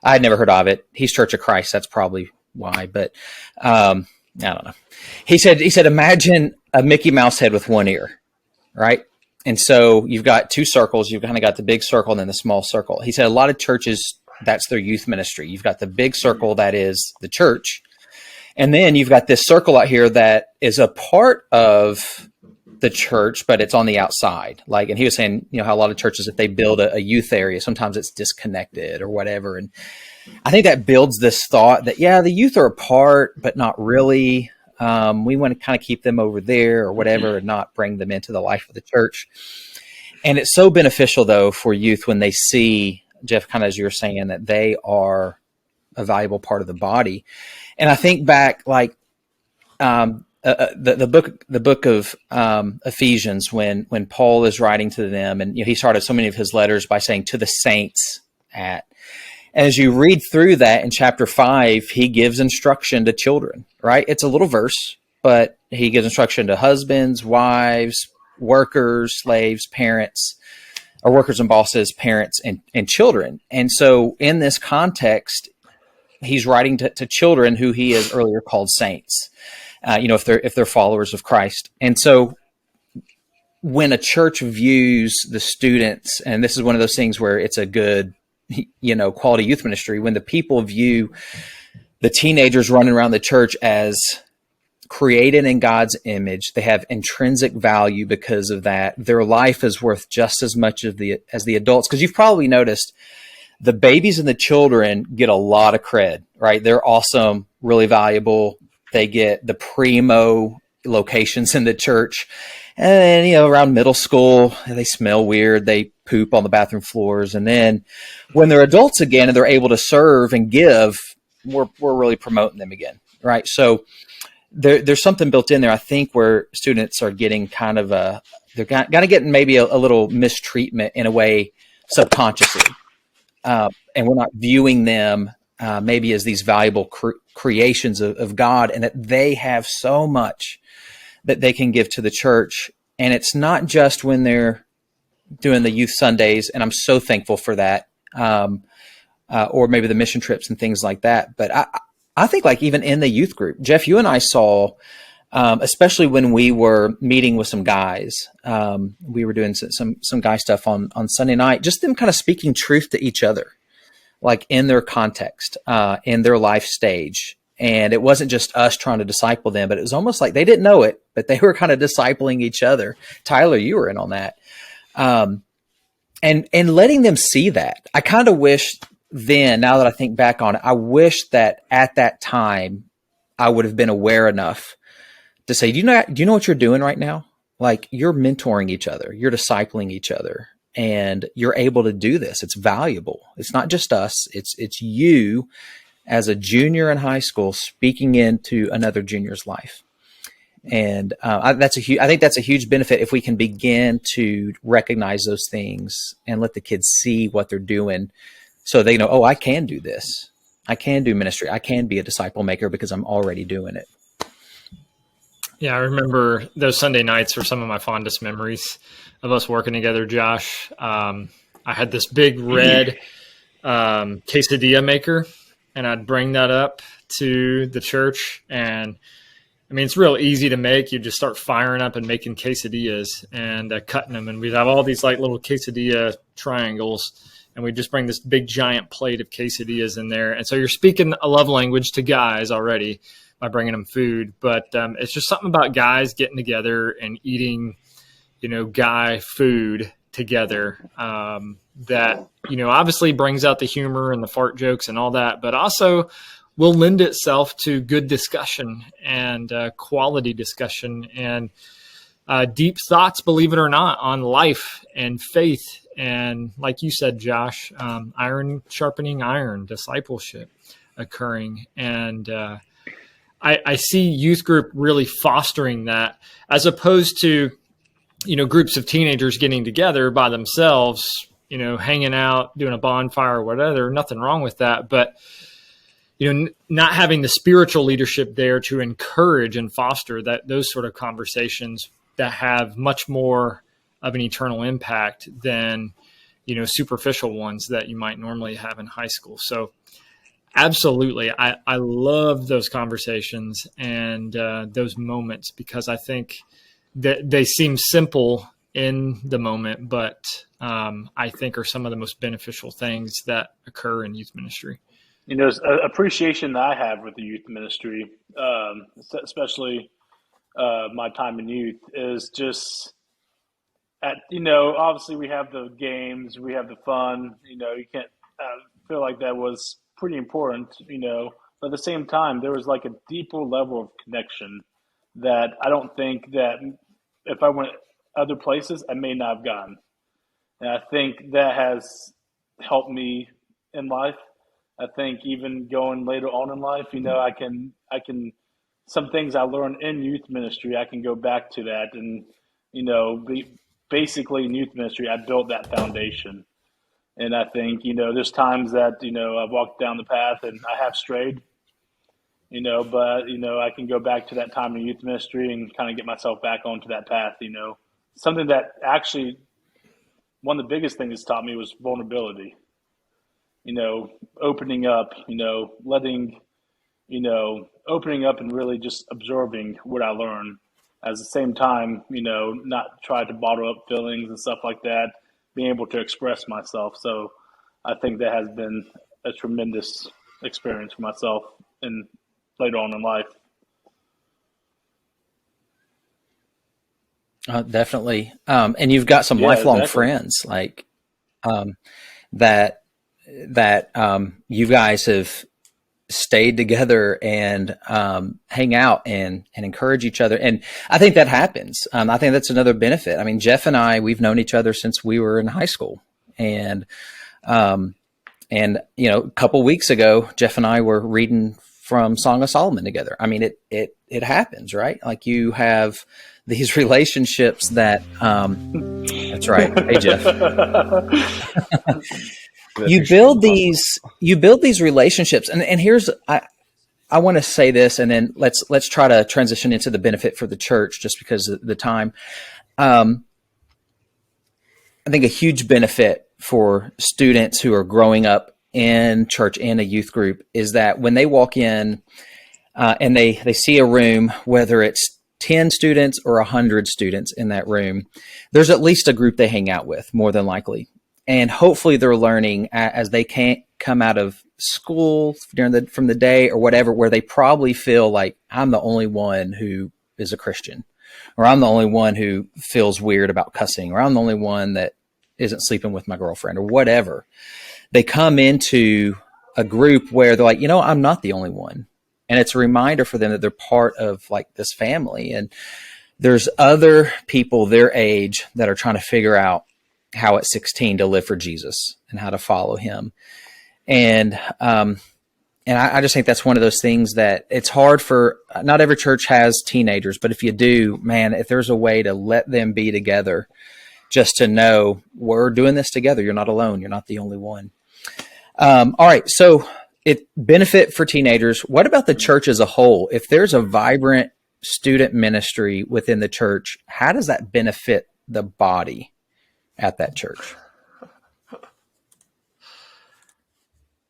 I had never heard of it. He's Church of Christ. That's probably why. But I don't know. He said, imagine a Mickey Mouse head with one ear, right? And so you've got two circles. You've kind of got the big circle and then the small circle. He said a lot of churches, that's their youth ministry. You've got the big circle that is the church. And then you've got this circle out here that is a part of the church, but it's on the outside. Like, and he was saying, how a lot of churches, if they build a youth area, sometimes it's disconnected or whatever. And I think that builds this thought that, the youth are a part, but not really. We want to kind of keep them over there or whatever and not bring them into the life of the church. And it's so beneficial, though, for youth when they see, Jeff, kind of as you were saying, that they are a valuable part of the body. And I think back, like, the book of Ephesians, when Paul is writing to them, and he started so many of his letters by saying to the saints at. And as you read through that in chapter 5, he gives instruction to children, right? It's a little verse, but he gives instruction to husbands, wives, workers, slaves, parents, or workers and bosses, parents, and children. And so in this context, he's writing to children who he has earlier called saints. If they're followers of Christ. And so when a church views the students, and this is one of those things where it's a good, quality youth ministry, when the people view the teenagers running around the church as created in God's image, they have intrinsic value because of that. Their life is worth just as much as the adults. Because you've probably noticed the babies and the children get a lot of cred, right? They're awesome, really valuable. They get the primo locations in the church. And then, around middle school, they smell weird. They poop on the bathroom floors. And then when they're adults again and they're able to serve and give, we're really promoting them again, right? So there's something built in there, I think, where students are getting kind of they're kind of getting maybe a little mistreatment in a way subconsciously. And we're not viewing them maybe as these valuable creations of God, and that they have so much that they can give to the church. And it's not just when they're doing the youth Sundays, and I'm so thankful for that, or maybe the mission trips and things like that. But I think, like, even in the youth group, Jeff, you and I saw, especially when we were meeting with some guys, we were doing some guy stuff on Sunday night, just them kind of speaking truth to each other, like in their context, in their life stage. And it wasn't just us trying to disciple them, but it was almost like they didn't know it, but they were kind of discipling each other. Tyler, you were in on that. And letting them see that. I kind of wish then, now that I think back on it, I wish that at that time I would have been aware enough to say, do you know what you're doing right now? Like, you're mentoring each other, you're discipling each other, and you're able to do this. It's valuable. It's not just us. It's you as a junior in high school speaking into another junior's life. And I think that's a huge benefit if we can begin to recognize those things and let the kids see what they're doing, so they know, oh, I can do this. I can do ministry. I can be a disciple maker because I'm already doing it. Yeah, I remember those Sunday nights are some of my fondest memories of us working together, Josh. I had this big red quesadilla maker, and I'd bring that up to the church. And I mean, it's real easy to make. You just start firing up and making quesadillas and cutting them. And we'd have all these like little quesadilla triangles, and we'd just bring this big giant plate of quesadillas in there. And so you're speaking a love language to guys already by bringing them food. But it's just something about guys getting together and eating, guy food together that, obviously brings out the humor and the fart jokes and all that, but also will lend itself to good discussion and quality discussion and deep thoughts, believe it or not, on life and faith. And like you said, Josh, iron sharpening iron, discipleship occurring. And I see youth group really fostering that, as opposed to, groups of teenagers getting together by themselves, hanging out, doing a bonfire or whatever. Nothing wrong with that. But, not having the spiritual leadership there to encourage and foster those sort of conversations that have much more of an eternal impact than, superficial ones that you might normally have in high school. So absolutely. I love those conversations and those moments, because I think that they seem simple in the moment, but I think are some of the most beneficial things that occur in youth ministry. Appreciation that I have with the youth ministry, especially my time in youth, is just obviously we have the games, we have the fun. You can't feel like that was pretty important. But at the same time, there was like a deeper level of connection that I don't think that if I went other places, I may not have gotten. And I think that has helped me in life. I think even going later on in life, I can some things I learned in youth ministry, I can go back to that and basically in youth ministry, I built that foundation. And I think there's times that I've walked down the path and I have strayed, but I can go back to that time in youth ministry and kind of get myself back onto that path. Something that actually one of the biggest things it's taught me was vulnerability. Opening up, opening up and really just absorbing what I learned. At the same time, not try to bottle up feelings and stuff like that, being able to express myself. So I think that has been a tremendous experience for myself and later on in life. Definitely. And you've got some lifelong exactly. friends like that you guys have stayed together and hang out and encourage each other. And I think that happens. I think that's another benefit. I mean, Jeff and I, we've known each other since we were in high school. And a couple weeks ago, Jeff and I were reading from Song of Solomon together. I mean, it happens, right? Like you have these relationships that, that's right. Hey, Jeff. You build these relationships. And here's, I want to say this, and then let's try to transition into the benefit for the church just because of the time. I think a huge benefit for students who are growing up in church in a youth group is that when they walk in and they see a room, whether it's 10 students or 100 students in that room, there's at least a group they hang out with, more than likely. And hopefully they're learning as they can't come out of school from the day or whatever, where they probably feel like I'm the only one who is a Christian, or I'm the only one who feels weird about cussing, or I'm the only one that isn't sleeping with my girlfriend or whatever. They come into a group where they're like, I'm not the only one. And it's a reminder for them that they're part of like this family. And there's other people their age that are trying to figure out how at 16 to live for Jesus and how to follow him. And I just think that's one of those things that it's hard for, not every church has teenagers, but if you do, man, if there's a way to let them be together, just to know we're doing this together. You're not alone. You're not the only one. All right. So it benefit for teenagers. What about the church as a whole? If there's a vibrant student ministry within the church, how does that benefit the body at that church?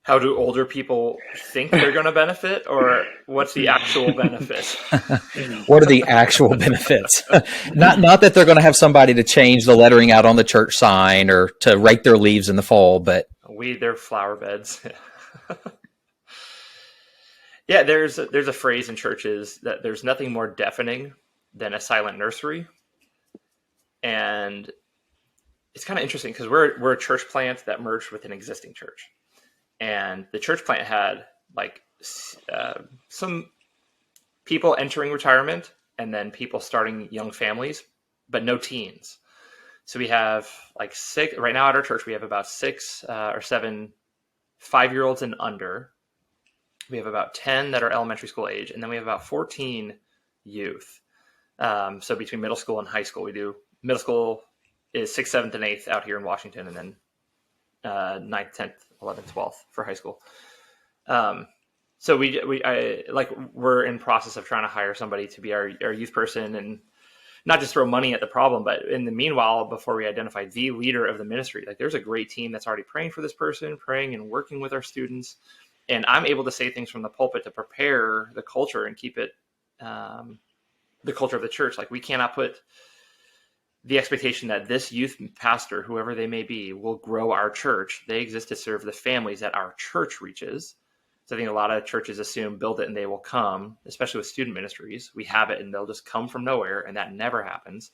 How do older people think they're going to benefit, or what's the actual benefit? What are the actual benefits? Not that they're going to have somebody to change the lettering out on the church sign or to rake their leaves in the fall, but weed their flower beds. Yeah, there's a phrase in churches that there's nothing more deafening than a silent nursery. And it's kind of interesting because we're a church plant that merged with an existing church. And the church plant had like some people entering retirement and then people starting young families, but no teens. So we have like six, right now at our church, we have about 6 or 7 5-year-olds and under. We have about 10 that are elementary school age. And then we have about 14 youth. So between middle school and high school, we do middle school is 6th, 7th, and 8th out here in Washington, and then 9th, 10th, 11th, 12th for high school. So we're in process of trying to hire somebody to be our youth person and not just throw money at the problem, but in the meanwhile, before we identify the leader of the ministry, like there's a great team that's already praying for this person, praying and working with our students. And I'm able to say things from the pulpit to prepare the culture and keep it, the culture of the church. Like we cannot put the expectation that this youth pastor, whoever they may be, will grow our church. They exist to serve the families that our church reaches. So I think a lot of churches assume build it and they will come, especially with student ministries. We have it and they'll just come from nowhere, and that never happens.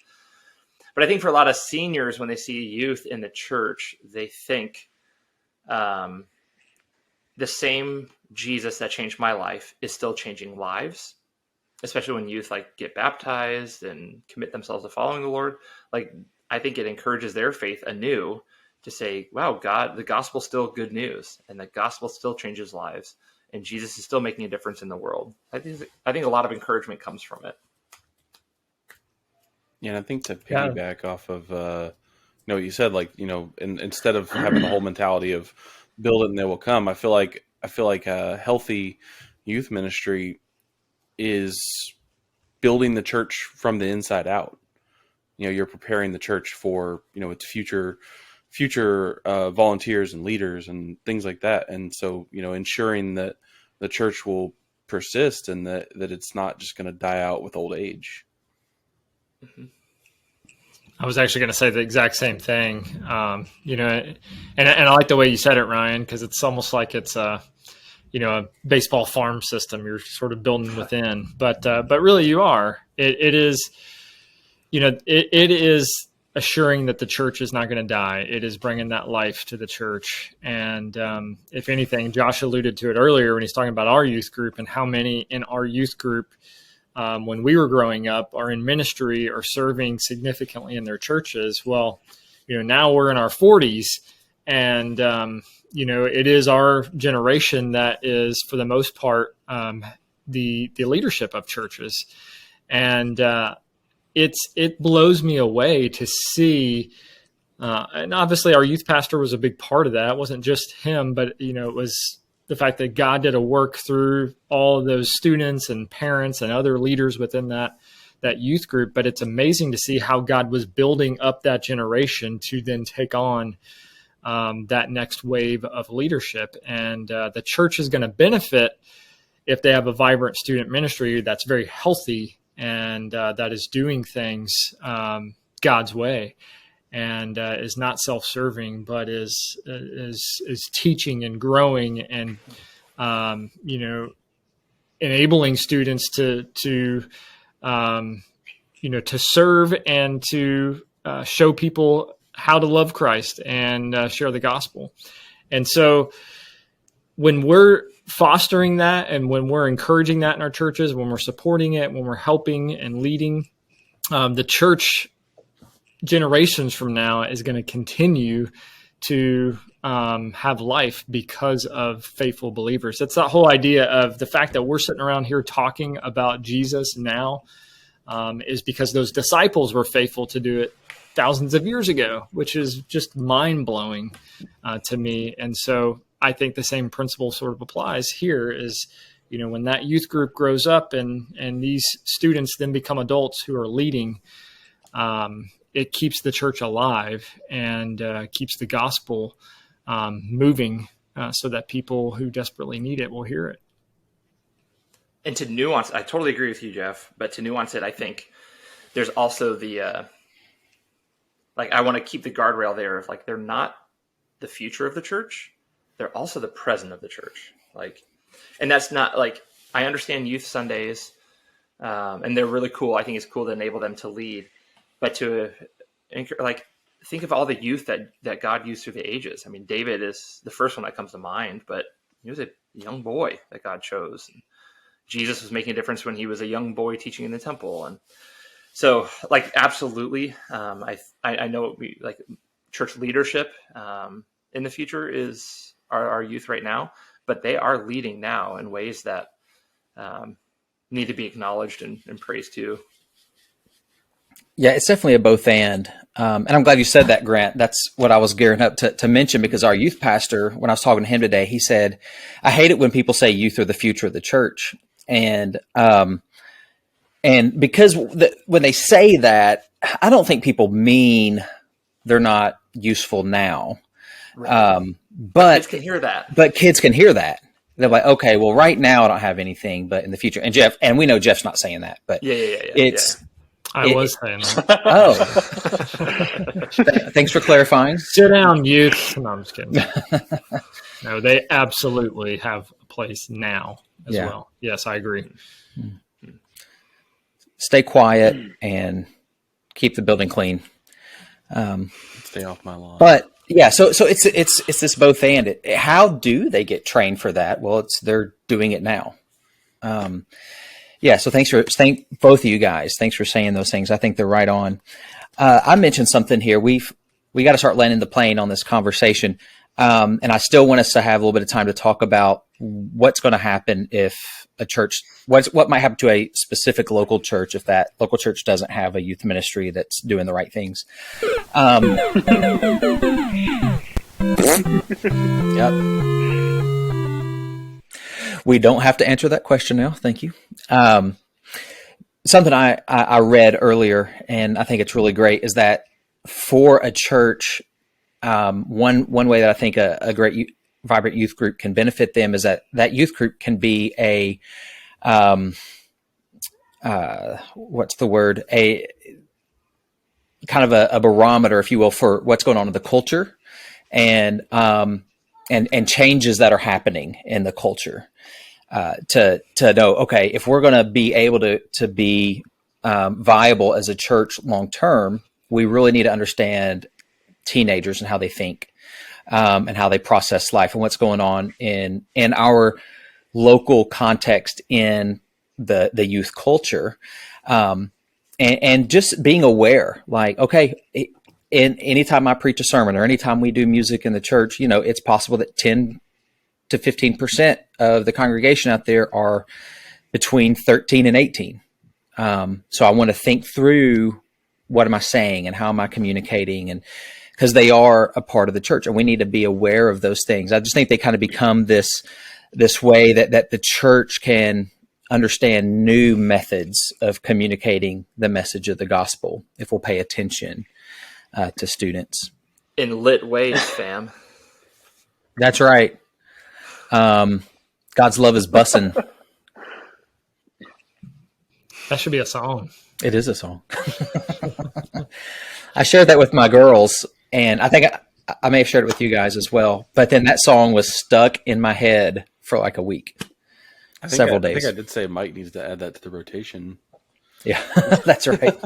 But I think for a lot of seniors, when they see youth in the church, they think the same Jesus that changed my life is still changing lives, especially when youth like get baptized and commit themselves to following the Lord. Like, I think it encourages their faith anew to say, wow, God, the gospel's still good news, and the gospel still changes lives, and Jesus is still making a difference in the world. I think a lot of encouragement comes from it. Yeah, and I think to piggyback off of what you said, like, instead of having the whole mentality of build it and they will come, I feel like a healthy youth ministry is building the church from the inside out. You're preparing the church for its future volunteers and leaders and things like that, and so ensuring that the church will persist and that it's not just going to die out with old age. Mm-hmm. I was actually going to say the exact same thing, and I like the way you said it, Ryan, because it's almost like it's a baseball farm system. You're sort of building within, but really you are. It is, it is assuring that the church is not going to die. It is bringing that life to the church. And if anything, Josh alluded to it earlier when he's talking about our youth group and how many in our youth group, when we were growing up, are in ministry or serving significantly in their churches. Well, now we're in our 40s, and it is our generation that is, for the most part, the leadership of churches. And it blows me away to see, and obviously our youth pastor was a big part of that. It wasn't just him, but it was the fact that God did a work through all of those students and parents and other leaders within that youth group. But it's amazing to see how God was building up that generation to then take on that next wave of leadership. And the church is going to benefit if they have a vibrant student ministry that's very healthy and that is doing things God's way, and is not self-serving, but is teaching and growing and enabling students to serve and to show people how to love Christ and share the gospel. And so when we're fostering that, and when we're encouraging that in our churches, when we're supporting it, when we're helping and leading, the church generations from now is going to continue to have life because of faithful believers. That's that whole idea of the fact that we're sitting around here talking about Jesus now is because those disciples were faithful to do it thousands of years ago, which is just mind-blowing to me. And so I think the same principle sort of applies here is, when that youth group grows up and these students then become adults who are leading, it keeps the church alive and keeps the gospel moving so that people who desperately need it will hear it. And to nuance, I totally agree with you, Jeff, but to nuance it, I think there's also the, I want to keep the guardrail there of they're not the future of the church. They're also the present of the church. And that's not I understand youth Sundays, and they're really cool. I think it's cool to enable them to lead, but to think of all the youth that God used through the ages. I mean, David is the first one that comes to mind, but he was a young boy that God chose. And Jesus was making a difference when he was a young boy teaching in the temple. And so absolutely. I know church leadership in the future is our youth right now, but they are leading now in ways that need to be acknowledged and praised too. Yeah, it's definitely a both and I'm glad you said that, Grant. That's what I was gearing up to mention, because our youth pastor, when I was talking to him today, he said, I hate it when people say youth are the future of the church. And because when they say that, I don't think people mean they're not useful now. Right. But kids can hear that. But kids can hear that. They're like, okay, well, right now I don't have anything, but in the future. And we know Jeff's not saying that, but I was saying that. Oh, thanks for clarifying. Sit down, youth. No, I'm just kidding. No, they absolutely have a place now as Yeah. well. Yes, I agree. Stay quiet and keep the building clean. Stay off my lawn. But yeah, so it's this both and. How do they get trained for that? Well, they're doing it now. Yeah, so thank both of you guys. Thanks for saying those things. I think they're right on. I mentioned something here. We got to start landing the plane on this conversation, and I still want us to have a little bit of time to talk about what's going to happen if a church, what might happen to a specific local church if that local church doesn't have a youth ministry that's doing the right things. Yep. We don't have to answer that question now. Thank you. Something I read earlier, and I think it's really great, is that for a church, one way that I think a great vibrant youth group can benefit them is that youth group can be a what's the word? A kind of a barometer, if you will, for what's going on in the culture and changes that are happening in the culture. To know, okay, if we're going to be able to be viable as a church long term, we really need to understand teenagers and how they think, and how they process life and what's going on in our local context in the youth culture, and just being aware, like, okay, anytime I preach a sermon or anytime we do music in the church, it's possible that 10 to 15% of the congregation out there are between 13 and 18. So I want to think through, what am I saying and how am I communicating? And because they are a part of the church and we need to be aware of those things. I just think they kind of become this way that the church can understand new methods of communicating the message of the gospel if we'll pay attention to students. In lit ways, fam. That's right. God's love is bussin'. That should be a song. It is a song. I shared that with my girls, and I think I may have shared it with you guys as well. But then that song was stuck in my head for like a week, several days. I think I did say Mike needs to add that to the rotation. Yeah, that's right.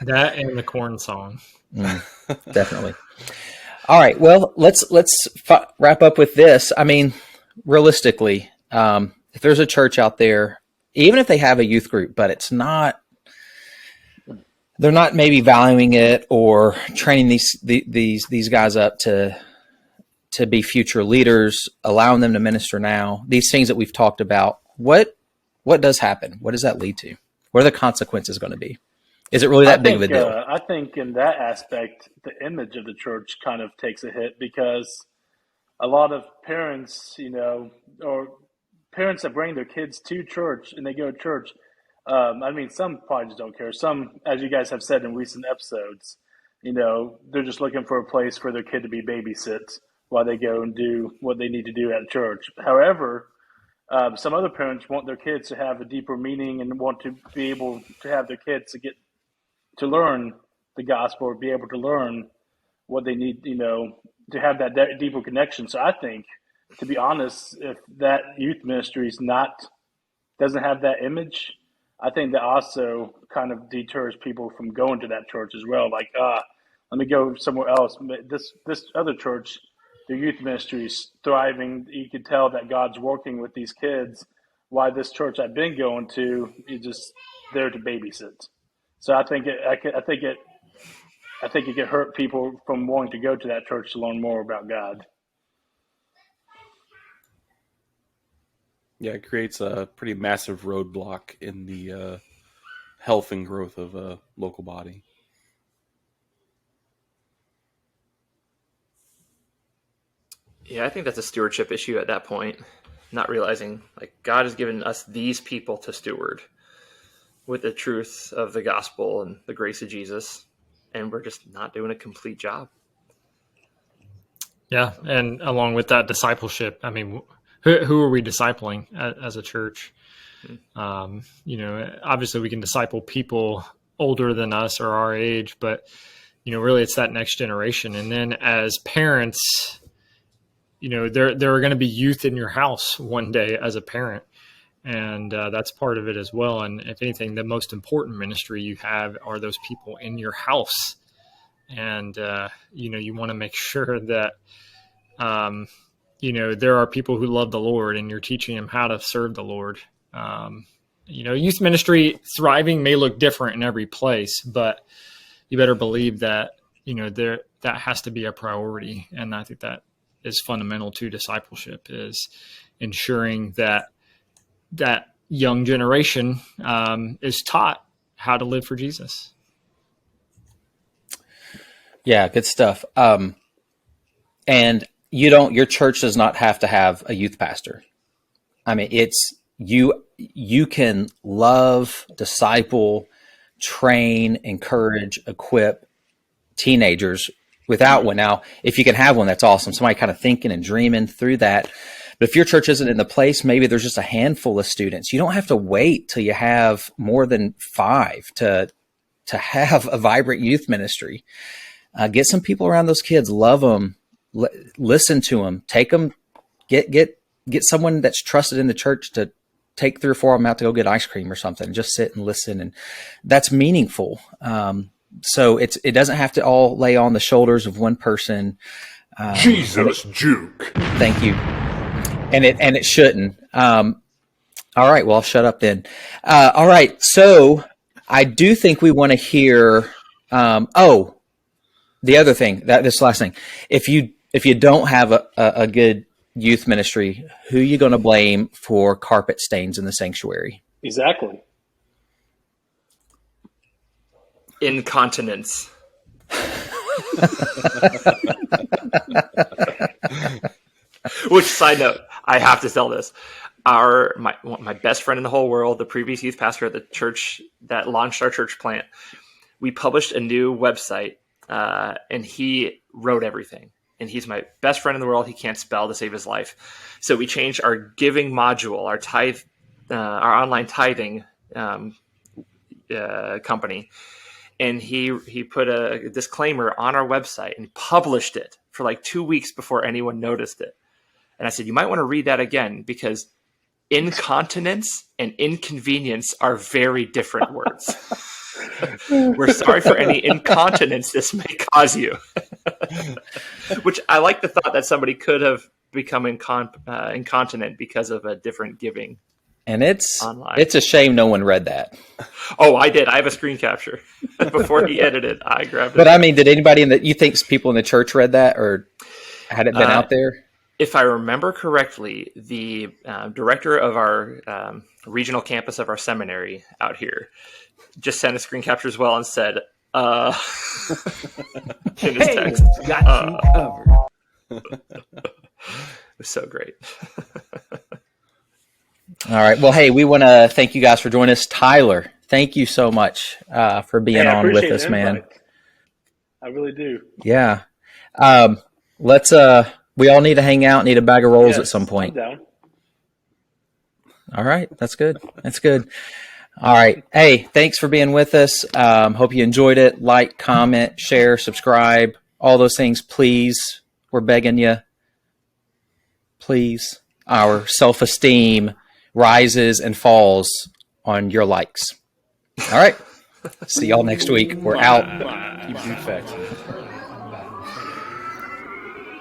That and the corn song. Definitely. All right. Well, let's wrap up with this. I mean, realistically, if there's a church out there, even if they have a youth group, but they're not maybe valuing it or training these guys up to be future leaders, allowing them to minister now, these things that we've talked about, what does happen? What does that lead to? What are the consequences going to be? Is it really that big of a deal? I think in that aspect, the image of the church kind of takes a hit because a lot of parents, or parents that bring their kids to church and they go to church, some probably just don't care. Some, as you guys have said in recent episodes, they're just looking for a place for their kid to be babysit while they go and do what they need to do at church. However, some other parents want their kids to have a deeper meaning and want to be able to have their kids to get to learn the gospel or be able to learn what they need, to have that deeper connection. So I think, to be honest, if that youth ministry doesn't have that image, I think that also kind of deters people from going to that church as well. Like, let me go somewhere else. This other church, their youth ministry is thriving. You can tell that God's working with these kids. Why this church I've been going to is just there to babysit. So I think it could hurt people from wanting to go to that church to learn more about God. Yeah, it creates a pretty massive roadblock in the health and growth of a local body. Yeah, I think that's a stewardship issue at that point. Not realizing, like, God has given us these people to steward with the truth of the gospel and the grace of Jesus, and we're just not doing a complete job. Yeah, and along with that discipleship, I mean, who are we discipling as a church? Obviously we can disciple people older than us or our age, but really it's that next generation. And then as parents, there are going to be youth in your house one day as a parent. And that's part of it as well. And if anything, the most important ministry you have are those people in your house. And, you want to make sure that, there are people who love the Lord and you're teaching them how to serve the Lord. Youth ministry thriving may look different in every place, but you better believe that, that has to be a priority. And I think that is fundamental to discipleship, is ensuring that young generation is taught how to live for Jesus. Yeah, good stuff. And your church does not have to have a youth pastor. I mean, it's you can love, disciple, train, encourage, equip teenagers without one. Now, if you can have one, that's awesome. Somebody kind of thinking and dreaming through that. But if your church isn't in the place, maybe there's just a handful of students. You don't have to wait till you have more than 5 to have a vibrant youth ministry. Get some people around those kids, love them, listen to them, take them, get someone that's trusted in the church to take 3 or 4 of them out to go get ice cream or something. Just sit and listen, and that's meaningful. So it doesn't have to all lay on the shoulders of one person. Jesus, Juke. Thank you. And it shouldn't. All right. Well, I'll shut up then. All right. So I do think we want to hear. The other thing, this last thing, if you don't have a good youth ministry, who are you going to blame for carpet stains in the sanctuary? Exactly. Incontinence. Which, side note, I have to tell this. My best friend in the whole world, the previous youth pastor at the church that launched our church plant, we published a new website, and he wrote everything. And he's my best friend in the world. He can't spell to save his life. So we changed our giving module, our tithe, our online tithing company. And he put a disclaimer on our website and published it for like 2 weeks before anyone noticed it. And I said, you might want to read that again, because incontinence and inconvenience are very different words. We're sorry for any incontinence this may cause you. Which I like the thought that somebody could have become incontinent because of a different giving. And it's online. It's a shame no one read that. Oh, I did. I have a screen capture. Before he edited, I grabbed it. But I mean, did anybody you think people in the church read that, or had it been out there? If I remember correctly, the director of our regional campus of our seminary out here just sent a screen capture as well and said, in his text, got you covered. It was so great. All right. Well, hey, we want to thank you guys for joining us. Tyler, thank you so much for being on with us, man. I really do. Yeah. Let's we all need to hang out, need a bag of rolls at some point. I'm down. All right. That's good. That's good. All right. Hey, thanks for being with us. Hope you enjoyed it. Like, comment, share, subscribe, all those things, please. We're begging you. Please. Our self-esteem rises and falls on your likes. All right. See y'all next week. We're out. Keep Dude Facts.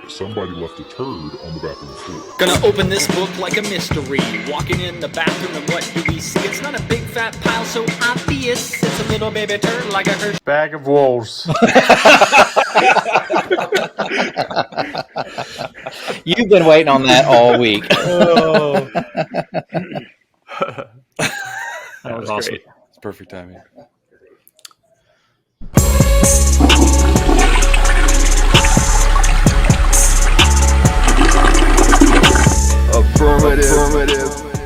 Somebody left a turd on the bathroom floor. Gonna open this book like a mystery. Walking in the bathroom and what do we see? It's not a big fat pile so obvious. It's a little baby turd like a Hershey Bag of wolves. You've been waiting on that all week. Oh. That was awesome. Great. It's perfect timing. Affirmative.